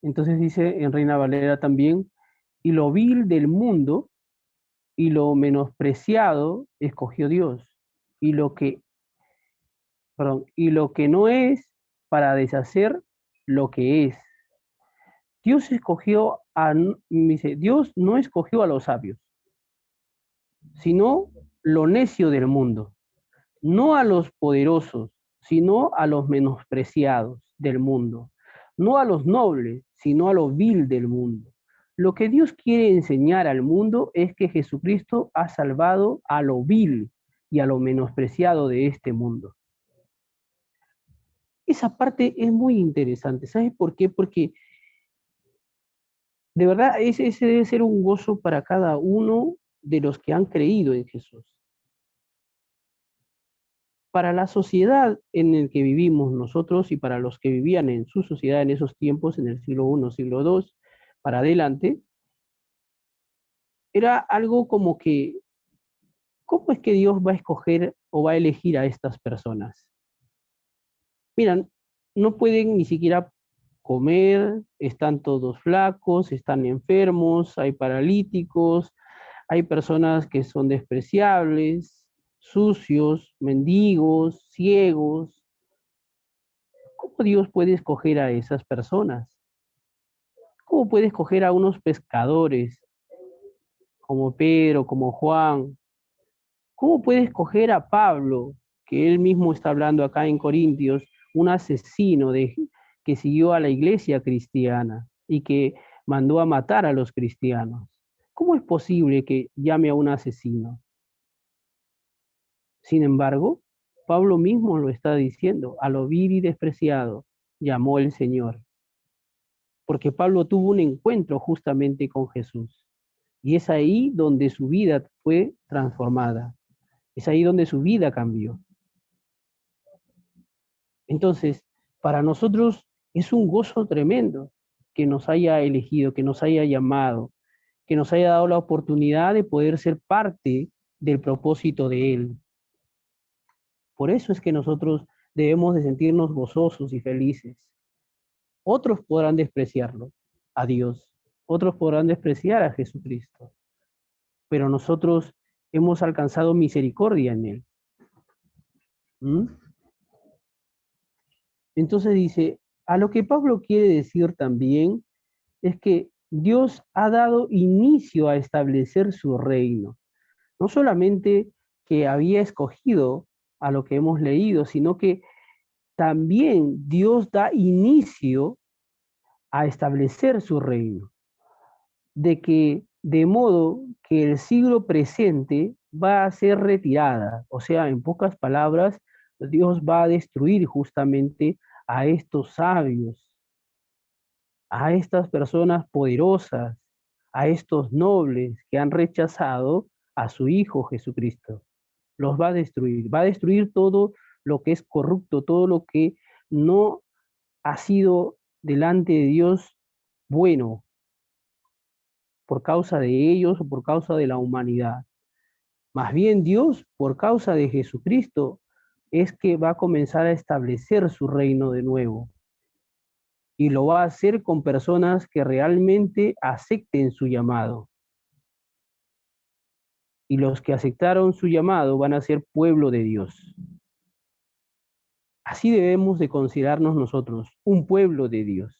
Entonces dice en Reina Valera también, y lo vil del mundo y lo menospreciado escogió Dios, y y lo que no es para deshacer lo que es. Dice, Dios no escogió a los sabios, sino lo necio del mundo, no a los poderosos, sino a los menospreciados del mundo, no a los nobles, sino a lo vil del mundo. Lo que Dios quiere enseñar al mundo es que Jesucristo ha salvado a lo vil y a lo menospreciado de este mundo. Esa parte es muy interesante. ¿Sabes por qué? Porque de verdad ese debe ser un gozo para cada uno de los que han creído en Jesús. Para la sociedad en la que vivimos nosotros y para los que vivían en su sociedad en esos tiempos, en el siglo I, siglo II, para adelante, era algo como que, ¿cómo es que Dios va a escoger o va a elegir a estas personas? Miran, no pueden ni siquiera comer, están todos flacos, están enfermos, hay paralíticos, hay personas que son despreciables, sucios, mendigos, ciegos. ¿Cómo Dios puede escoger a esas personas? ¿Cómo puede escoger a unos pescadores como Pedro, como Juan? ¿Cómo puede escoger a Pablo, que él mismo está hablando acá en Corintios, un asesino que siguió a la iglesia cristiana y que mandó a matar a los cristianos? ¿Cómo es posible que llame a un asesino? Sin embargo, Pablo mismo lo está diciendo, a lo vil y despreciado llamó el Señor. Porque Pablo tuvo un encuentro justamente con Jesús. Y es ahí donde su vida fue transformada. Es ahí donde su vida cambió. Entonces, para nosotros es un gozo tremendo que nos haya elegido, que nos haya llamado, que nos haya dado la oportunidad de poder ser parte del propósito de Él. Por eso es que nosotros debemos de sentirnos gozosos y felices. Otros podrán despreciarlo, a Dios. Otros podrán despreciar a Jesucristo. Pero nosotros hemos alcanzado misericordia en Él. ¿Mm? Entonces dice, a lo que Pablo quiere decir también es que Dios ha dado inicio a establecer su reino. No solamente que había escogido a lo que hemos leído, sino que también Dios da inicio a establecer su reino. De modo que el siglo presente va a ser retirada. O sea, en pocas palabras, Dios va a destruir justamente a estos sabios, a estas personas poderosas, a estos nobles que han rechazado a su Hijo Jesucristo. Los va a destruir todo lo que es corrupto, todo lo que no ha sido delante de Dios bueno, por causa de ellos o por causa de la humanidad. Más bien Dios, por causa de Jesucristo, es que va a comenzar a establecer su reino de nuevo. Y lo va a hacer con personas que realmente acepten su llamado. Y los que aceptaron su llamado van a ser pueblo de Dios. Así debemos de considerarnos nosotros, un pueblo de Dios.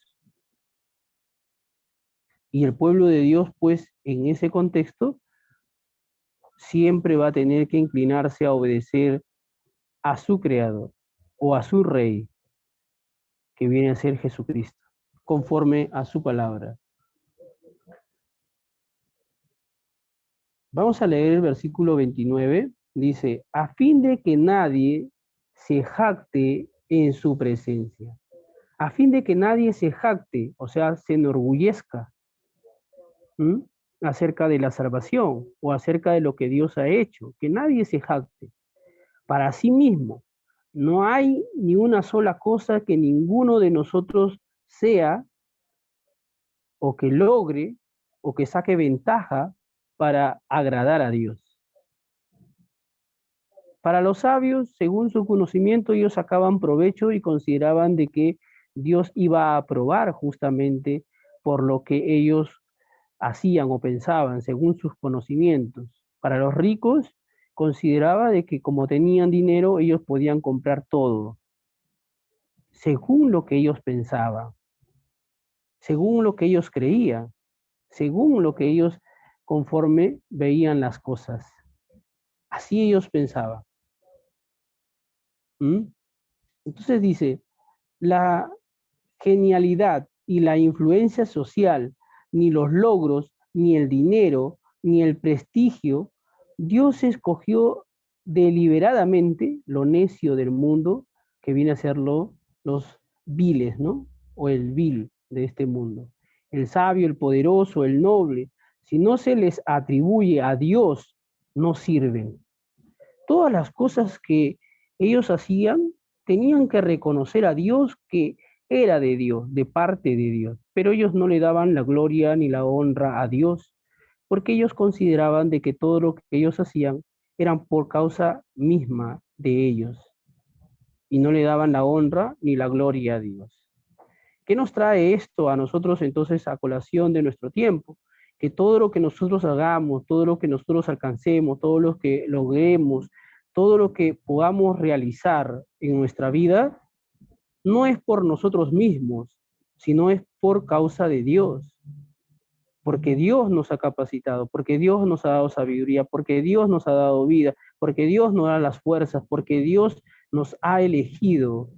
Y el pueblo de Dios, pues, en ese contexto, siempre va a tener que inclinarse a obedecer a su Creador. o a su Rey, que viene a ser Jesucristo, conforme a su palabra. Vamos a leer el versículo 29. Dice, a fin de que nadie se jacte en su presencia. A fin de que nadie se jacte, o sea, se enorgullezca acerca de la salvación o acerca de lo que Dios ha hecho. Que nadie se jacte para sí mismo. No hay ni una sola cosa que ninguno de nosotros sea o que logre o que saque ventaja para agradar a Dios. Para los sabios, según su conocimiento, ellos sacaban provecho y consideraban de que Dios iba a aprobar justamente por lo que ellos hacían o pensaban, según sus conocimientos. Para los ricos, consideraba de que como tenían dinero, ellos podían comprar todo, según lo que ellos pensaban, según lo que ellos creían, según lo que ellos conforme veían las cosas. Así ellos pensaban. Entonces dice, la genialidad y la influencia social, ni los logros, ni el dinero, ni el prestigio, Dios escogió deliberadamente lo necio del mundo, que viene a ser los viles, ¿no? O el vil de este mundo. El sabio, el poderoso, el noble, si no se les atribuye a Dios, no sirven. Todas las cosas que ellos hacían, tenían que reconocer a Dios que era de Dios, de parte de Dios, pero ellos no le daban la gloria ni la honra a Dios, porque ellos consideraban de que todo lo que ellos hacían eran por causa misma de ellos, y no le daban la honra ni la gloria a Dios. ¿Qué nos trae esto a nosotros entonces a colación de nuestro tiempo? Que todo lo que nosotros hagamos, todo lo que nosotros alcancemos, todo lo que logremos, todo lo que podamos realizar en nuestra vida, no es por nosotros mismos, sino es por causa de Dios. Porque Dios nos ha capacitado, porque Dios nos ha dado sabiduría, porque Dios nos ha dado vida, porque Dios nos da las fuerzas, porque Dios nos ha elegido.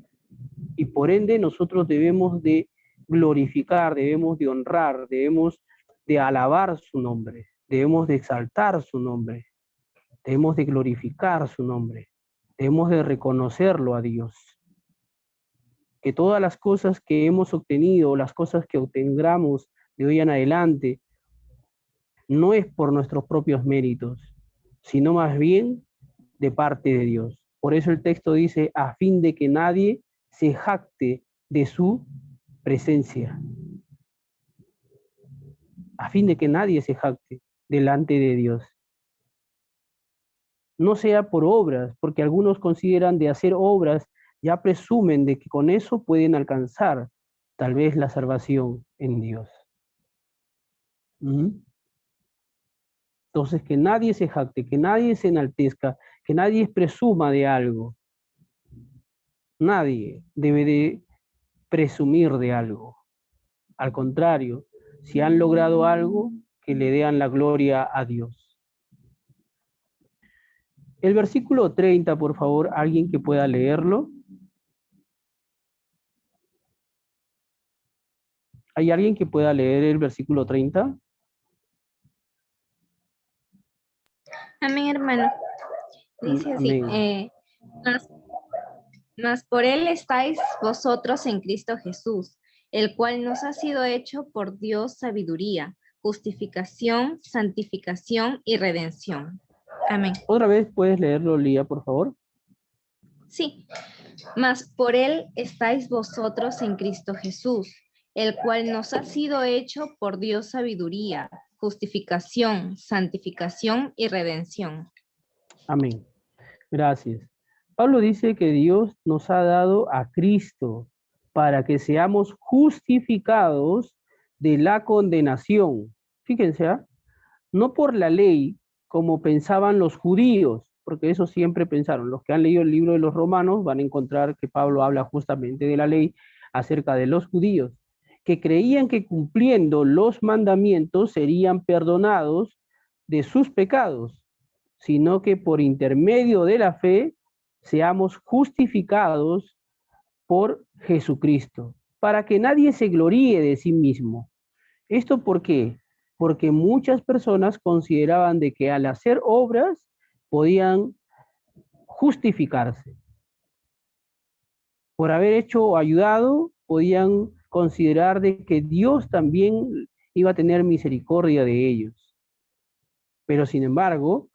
Y por ende nosotros debemos de glorificar, debemos de honrar, debemos de alabar su nombre, debemos de exaltar su nombre, debemos de glorificar su nombre, debemos de reconocerlo a Dios. Que todas las cosas que hemos obtenido, las cosas que obtengamos de hoy en adelante, no es por nuestros propios méritos, sino más bien de parte de Dios. Por eso el texto dice, a fin de que nadie se jacte de su presencia. A fin de que nadie se jacte delante de Dios. No sea por obras, porque algunos consideran de hacer obras, ya presumen de que con eso pueden alcanzar tal vez la salvación en Dios. Entonces, que nadie se jacte, que nadie se enaltezca, que nadie presuma de algo. Nadie debe de presumir de algo. Al contrario, si han logrado algo, que le den la gloria a Dios. El versículo 30, por favor, alguien que pueda leerlo. ¿Hay alguien que pueda leer el versículo 30? Amén, hermano. Dice así, mas por él estáis vosotros en Cristo Jesús, el cual nos ha sido hecho por Dios sabiduría, justificación, santificación y redención. Amén. ¿Otra vez puedes leerlo, Lía, por favor? Sí. Mas por él estáis vosotros en Cristo Jesús, el cual nos ha sido hecho por Dios sabiduría, justificación, santificación y redención. Amén. Gracias. Pablo dice que Dios nos ha dado a Cristo para que seamos justificados de la condenación. Fíjense, no por la ley, como pensaban los judíos, porque eso siempre pensaron. Los que han leído el libro de los Romanos van a encontrar que Pablo habla justamente de la ley acerca de los judíos, que creían que cumpliendo los mandamientos serían perdonados de sus pecados, sino que por intermedio de la fe seamos justificados por Jesucristo, para que nadie se gloríe de sí mismo. ¿Esto por qué? Porque muchas personas consideraban de que al hacer obras podían justificarse. Por haber hecho o ayudado, podían considerar de que Dios también iba a tener misericordia de ellos. Pero sin embargo,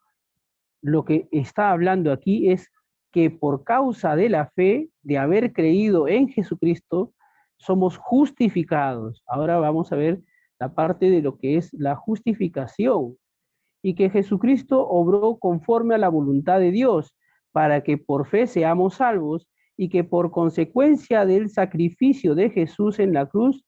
lo que está hablando aquí es que por causa de la fe, de haber creído en Jesucristo, somos justificados. Ahora vamos a ver la parte de lo que es la justificación, y que Jesucristo obró conforme a la voluntad de Dios, para que por fe seamos salvos, y que por consecuencia del sacrificio de Jesús en la cruz,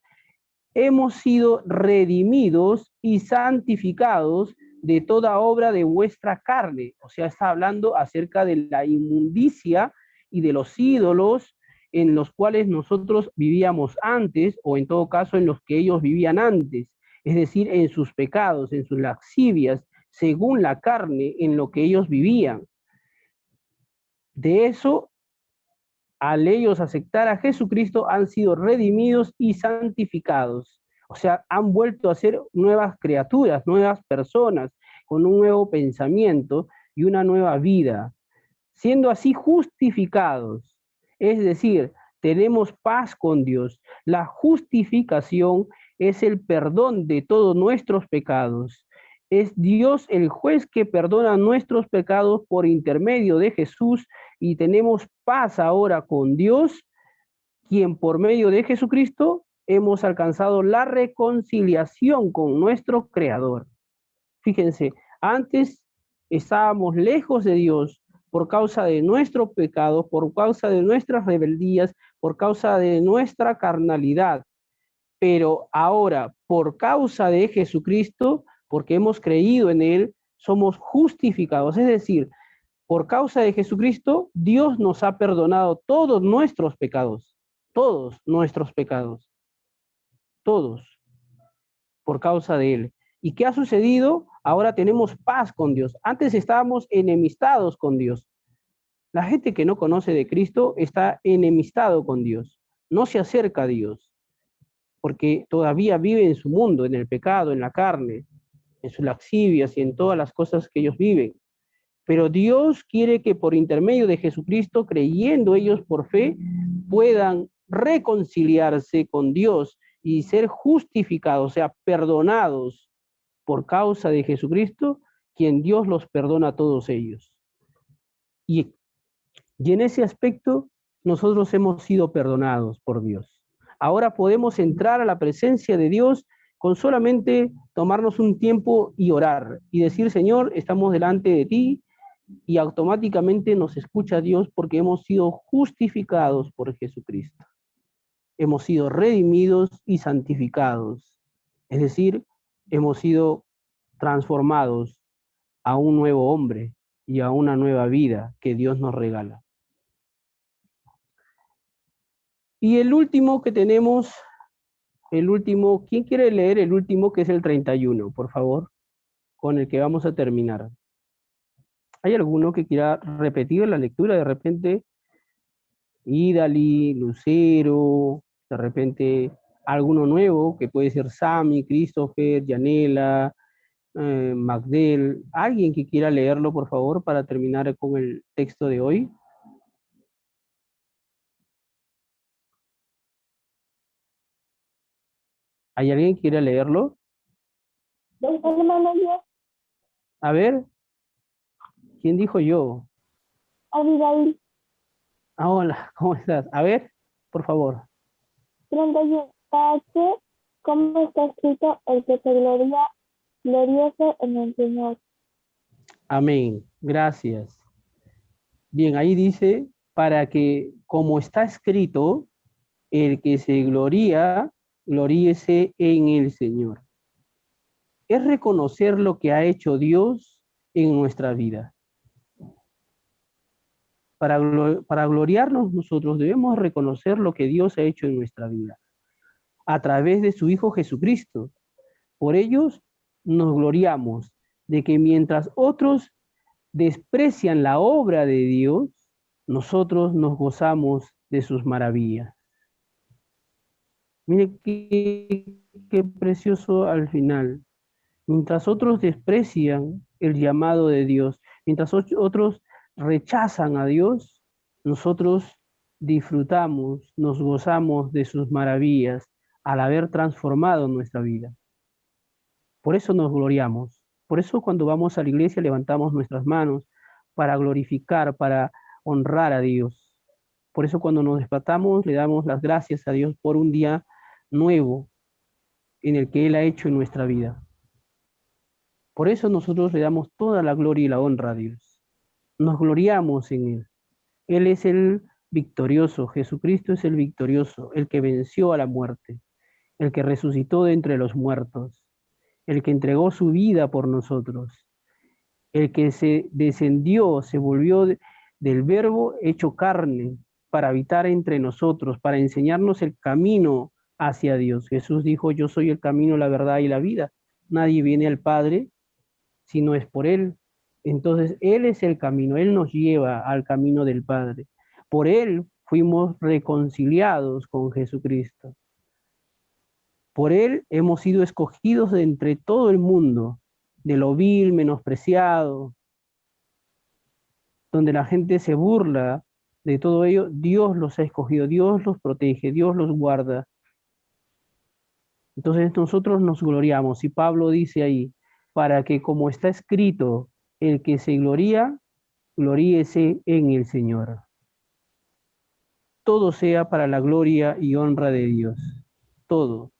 hemos sido redimidos y santificados de toda obra de vuestra carne. O sea, está hablando acerca de la inmundicia y de los ídolos en los cuales nosotros vivíamos antes, o en todo caso en los que ellos vivían antes, es decir, en sus pecados, en sus lascivias, según la carne, en lo que ellos vivían. De eso, al ellos aceptar a Jesucristo, han sido redimidos y santificados. O sea, han vuelto a ser nuevas criaturas, nuevas personas, con un nuevo pensamiento y una nueva vida, siendo así justificados. Es decir, tenemos paz con Dios. La justificación es el perdón de todos nuestros pecados. Es Dios el juez que perdona nuestros pecados por intermedio de Jesús, y tenemos paz ahora con Dios, quien por medio de Jesucristo hemos alcanzado la reconciliación con nuestro Creador. Fíjense, antes estábamos lejos de Dios por causa de nuestro pecado, por causa de nuestras rebeldías, por causa de nuestra carnalidad. Pero ahora, por causa de Jesucristo, porque hemos creído en Él, somos justificados. Es decir, por causa de Jesucristo, Dios nos ha perdonado todos nuestros pecados, todos, por causa de Él. ¿Y qué ha sucedido? Ahora tenemos paz con Dios. Antes estábamos enemistados con Dios. La gente que no conoce de Cristo está enemistado con Dios. No se acerca a Dios, porque todavía vive en su mundo, en el pecado, en la carne, en sus lascivias y en todas las cosas que ellos viven. Pero Dios quiere que por intermedio de Jesucristo, creyendo ellos por fe, puedan reconciliarse con Dios y ser justificados, o sea, perdonados por causa de Jesucristo, quien Dios los perdona a todos ellos. Y en ese aspecto, nosotros hemos sido perdonados por Dios. Ahora podemos entrar a la presencia de Dios con solamente tomarnos un tiempo y orar y decir: Señor, estamos delante de ti, y automáticamente nos escucha Dios, porque hemos sido justificados por Jesucristo. Hemos sido redimidos y santificados. Es decir, hemos sido transformados a un nuevo hombre y a una nueva vida que Dios nos regala. Y el último que tenemos, ¿quién quiere leer el último, que es el 31, por favor? Con el que vamos a terminar. ¿Hay alguno que quiera repetir la lectura? De repente, Idali, Lucero, de repente alguno nuevo, que puede ser Sami, Christopher, Yanela, Magdel. ¿Alguien que quiera leerlo, por favor, para terminar con el texto de hoy? ¿Hay alguien que quiera leerlo? A ver, ¿quién dijo yo? Abigail. Ah, hola, ¿cómo estás? A ver, por favor. 31. ¿Para qué? ¿Cómo está escrito? El que se gloria, glorioso en el Señor. Amén. Gracias. Bien, ahí dice: para que, como está escrito, el que se gloría, gloríese en el Señor. Es reconocer lo que ha hecho Dios en nuestra vida. Para gloriarnos nosotros debemos reconocer lo que Dios ha hecho en nuestra vida a través de su Hijo Jesucristo. Por ellos nos gloriamos de que mientras otros desprecian la obra de Dios, nosotros nos gozamos de sus maravillas. Mire qué precioso al final. Mientras otros desprecian el llamado de Dios, mientras otros rechazan a Dios, nosotros disfrutamos, nos gozamos de sus maravillas al haber transformado nuestra vida. Por eso nos gloriamos. Por eso cuando vamos a la iglesia levantamos nuestras manos para glorificar, para honrar a Dios. Por eso cuando nos despertamos le damos las gracias a Dios por un día nuevo en el que Él ha hecho en nuestra vida. Por eso nosotros le damos toda la gloria y la honra a Dios. Nos gloriamos en Él. Él es el victorioso, Jesucristo es el victorioso, el que venció a la muerte, el que resucitó de entre los muertos, el que entregó su vida por nosotros, el que se descendió, se volvió del verbo hecho carne para habitar entre nosotros, para enseñarnos el camino hacia Dios. Jesús dijo, yo soy el camino, la verdad y la vida. Nadie viene al Padre si no es por Él. Entonces, Él es el camino, Él nos lleva al camino del Padre. Por Él fuimos reconciliados con Jesucristo. Por Él hemos sido escogidos de entre todo el mundo, de lo vil, menospreciado, donde la gente se burla de todo ello. Dios los ha escogido, Dios los protege, Dios los guarda. Entonces nosotros nos gloriamos, y Pablo dice ahí, para que como está escrito, el que se gloría, gloríese en el Señor. Todo sea para la gloria y honra de Dios. Todo.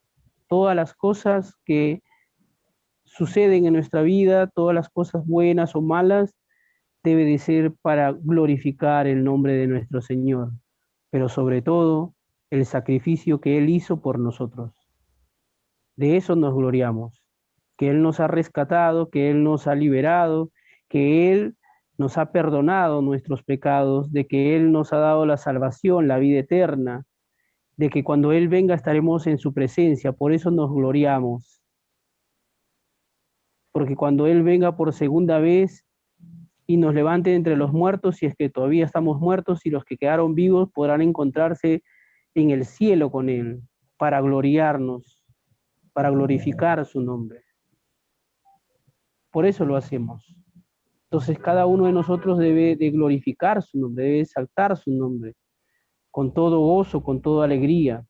Todas las cosas que suceden en nuestra vida, todas las cosas buenas o malas, debe de ser para glorificar el nombre de nuestro Señor, pero sobre todo el sacrificio que Él hizo por nosotros. De eso nos gloriamos, que Él nos ha rescatado, que Él nos ha liberado, que Él nos ha perdonado nuestros pecados, de que Él nos ha dado la salvación, la vida eterna, de que cuando Él venga estaremos en su presencia. Por eso nos gloriamos, porque cuando Él venga por segunda vez y nos levante entre los muertos, si es que todavía estamos muertos, y los que quedaron vivos podrán encontrarse en el cielo con Él, para gloriarnos, para glorificar su nombre. Por eso lo hacemos. Entonces cada uno de nosotros debe de glorificar su nombre, debe exaltar su nombre, con todo gozo, con toda alegría.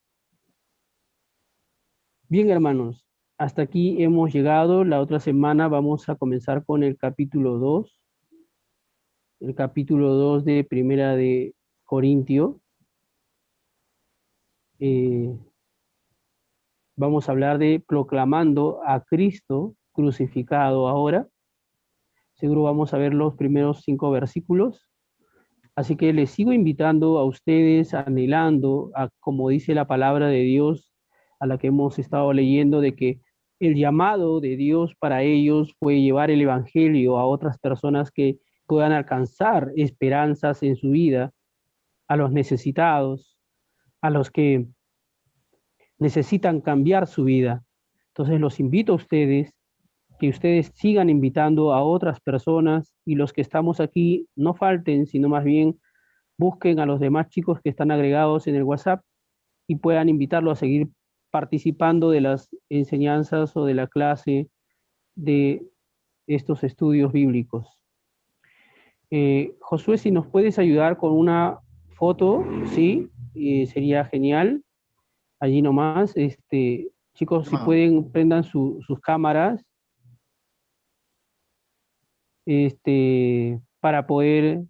Bien, hermanos, hasta aquí hemos llegado. La otra semana vamos a comenzar con el capítulo 2. El capítulo 2 de Primera de Corintios. Vamos a hablar de proclamando a Cristo crucificado ahora. Seguro vamos a ver los primeros 5 versículos. Así que les sigo invitando a ustedes, anhelando, a, como dice la palabra de Dios, a la que hemos estado leyendo, de que el llamado de Dios para ellos fue llevar el evangelio a otras personas que puedan alcanzar esperanzas en su vida, a los necesitados, a los que necesitan cambiar su vida. Entonces los invito a ustedes, que ustedes sigan invitando a otras personas, y los que estamos aquí no falten, sino más bien busquen a los demás chicos que están agregados en el WhatsApp y puedan invitarlo a seguir participando de las enseñanzas o de la clase de estos estudios bíblicos. Josué, si nos puedes ayudar con una foto, sí, sería genial. Allí nomás, chicos, si pueden, prendan sus cámaras, para poder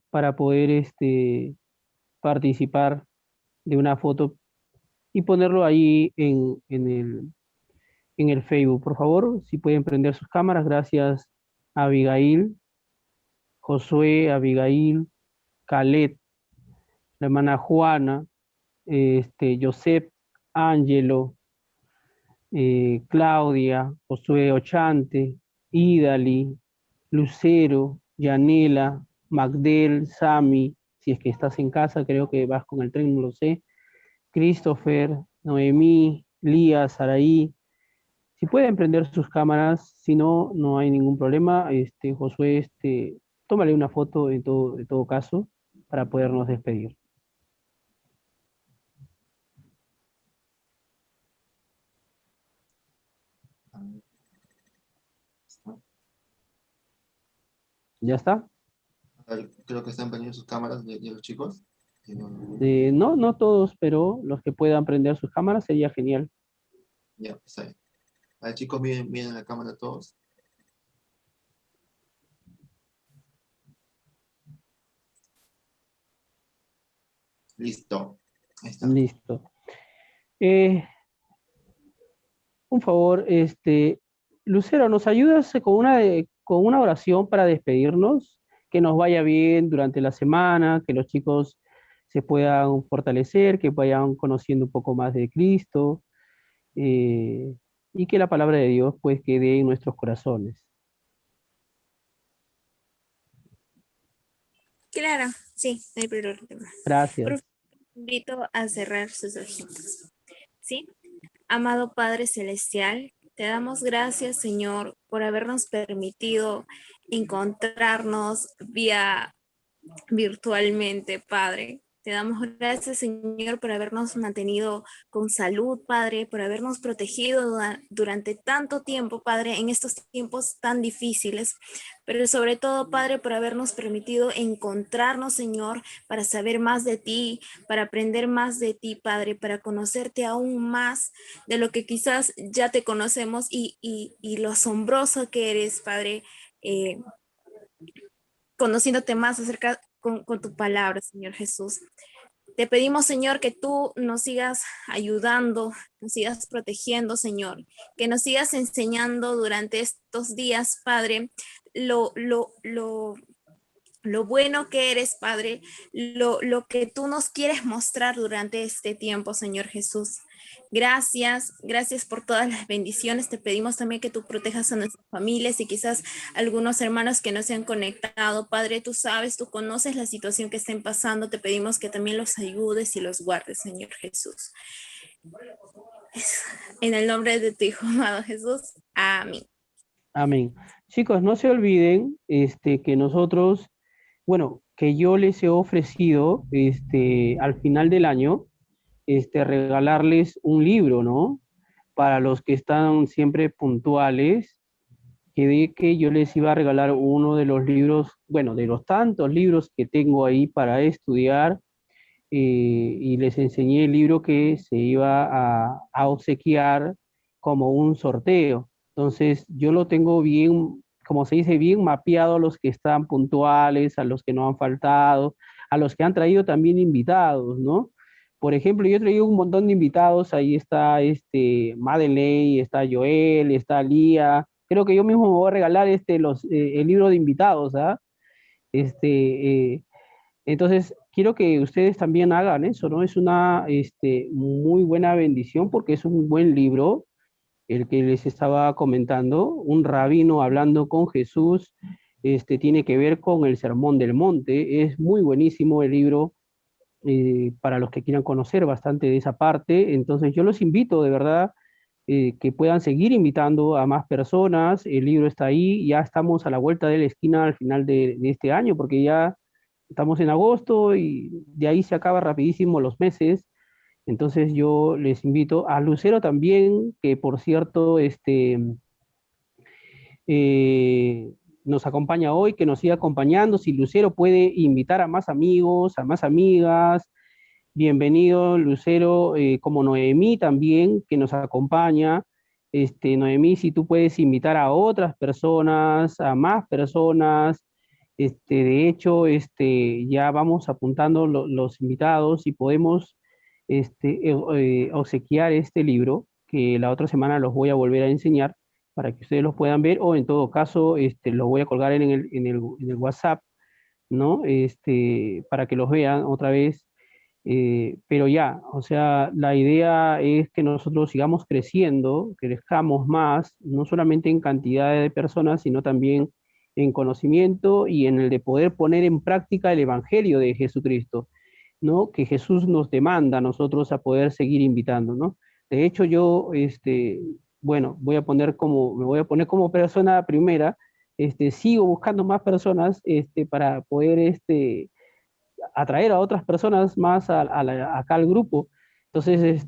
participar de una foto y ponerlo ahí en el Facebook. Por favor, si pueden prender sus cámaras. Gracias a Abigail, Josué, Abigail, Calet, la hermana Juana, Josep, Ángelo, Claudia, Josué Ochante, Idali, Lucero, Yanela, Magdel, Sami, si es que estás en casa, creo que vas con el tren, no lo sé, Christopher, Noemí, Lía, Saraí. Si pueden prender sus cámaras, si no, no hay ningún problema. Josué, tómale una foto de todo caso. para podernos despedir. ¿Ya está? Creo que están prendiendo sus cámaras de los chicos. No, no todos, pero los que puedan prender sus cámaras sería genial. Ya, está bien. A ver, chicos, miren la cámara todos. Listo. Ahí está. Listo. Un favor, Lucero, ¿nos ayudas con una oración para despedirnos? Que nos vaya bien durante la semana, que los chicos se puedan fortalecer, que vayan conociendo un poco más de Cristo, eh, y que la palabra de Dios pues quede en nuestros corazones. Claro, sí, no hay problema. Gracias. Invito a cerrar sus ojitos. ¿Sí? Amado Padre Celestial, te damos gracias, Señor, por habernos permitido encontrarnos vía virtualmente, Padre. Te damos gracias, Señor, por habernos mantenido con salud, Padre, por habernos protegido durante tanto tiempo, Padre, en estos tiempos tan difíciles, pero sobre todo, Padre, por habernos permitido encontrarnos, Señor, para saber más de ti, para aprender más de ti, Padre, para conocerte aún más de lo que quizás ya te conocemos y lo asombroso que eres, Padre, conociéndote más acerca con tu palabra, Señor Jesús. Te pedimos, Señor, que tú nos sigas ayudando, nos sigas protegiendo, Señor, que nos sigas enseñando durante estos días, Padre, lo bueno que eres, Padre, lo que tú nos quieres mostrar durante este tiempo, Señor Jesús. Gracias, gracias por todas las bendiciones. Te pedimos también que tú protejas a nuestras familias y quizás algunos hermanos que no se han conectado. Padre, tú sabes, tú conoces la situación que estén pasando. Te pedimos que también los ayudes y los guardes, Señor Jesús. En el nombre de tu Hijo amado Jesús. Amén. Amén. Chicos, no se olviden que nosotros, bueno, que yo les he ofrecido al final del año regalarles un libro, ¿no? Para los que están siempre puntuales, que yo les iba a regalar uno de los libros, bueno, de los tantos libros que tengo ahí para estudiar, y les enseñé el libro que se iba a obsequiar como un sorteo. Entonces, yo lo tengo bien, como se dice, bien mapeado a los que están puntuales, a los que no han faltado, a los que han traído también invitados, ¿no? Por ejemplo, yo he traído un montón de invitados, ahí está Madeleine, está Joel, está Lía. Creo que yo mismo me voy a regalar el libro de invitados, ¿ah? Entonces, quiero que ustedes también hagan eso, ¿no? Es una muy buena bendición porque es un buen libro, el que les estaba comentando, un rabino hablando con Jesús, tiene que ver con el Sermón del Monte. Es muy buenísimo el libro, para los que quieran conocer bastante de esa parte. Entonces, yo los invito de verdad, que puedan seguir invitando a más personas. El libro está ahí, ya estamos a la vuelta de la esquina al final de este año, porque ya estamos en agosto y de ahí se acaba rapidísimo los meses. Entonces yo les invito a Lucero también, que por cierto, nos acompaña hoy, que nos siga acompañando. Si Lucero puede invitar a más amigos, a más amigas, bienvenido Lucero, como Noemí también, que nos acompaña. Noemí, si tú puedes invitar a otras personas, a más personas. De hecho, ya vamos apuntando los invitados y podemos obsequiar este libro, que la otra semana los voy a volver a enseñar para que ustedes los puedan ver, o en todo caso, lo voy a colgar en el WhatsApp, ¿no? Para que los vean otra vez. Pero ya, o sea, la idea es que nosotros sigamos creciendo, crezcamos más, no solamente en cantidad de personas, sino también en conocimiento y en el de poder poner en práctica el Evangelio de Jesucristo, ¿no? Que Jesús nos demanda a nosotros a poder seguir invitando, ¿no? De hecho, yo, bueno, me voy a poner como persona primera, sigo buscando más personas, para poder, atraer a otras personas más acá al grupo. Entonces,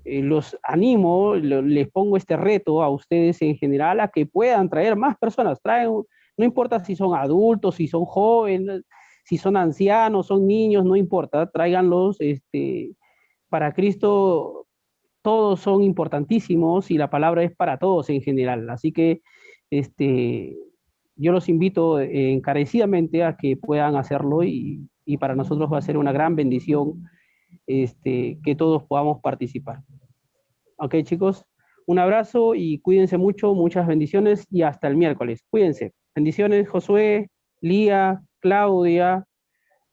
los animo, les pongo este reto a ustedes en general a que puedan traer más personas. No importa si son adultos, si son jóvenes, si son ancianos, son niños, no importa, tráiganlos. Para Cristo todos son importantísimos y la palabra es para todos en general. Así que yo los invito encarecidamente a que puedan hacerlo y para nosotros va a ser una gran bendición que todos podamos participar. Ok, chicos, un abrazo y cuídense mucho, muchas bendiciones y hasta el miércoles. Cuídense. Bendiciones, Josué, Lía, Claudia,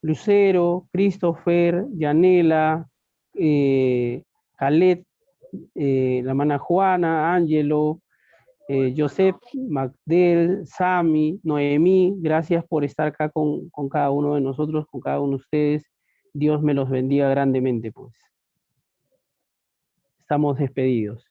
Lucero, Christopher, Yanela, Calet, la hermana Juana, Ángelo, Joseph, Magdel, Sami, Noemí, gracias por estar acá con cada uno de nosotros, con cada uno de ustedes. Dios me los bendiga grandemente, pues. Estamos despedidos.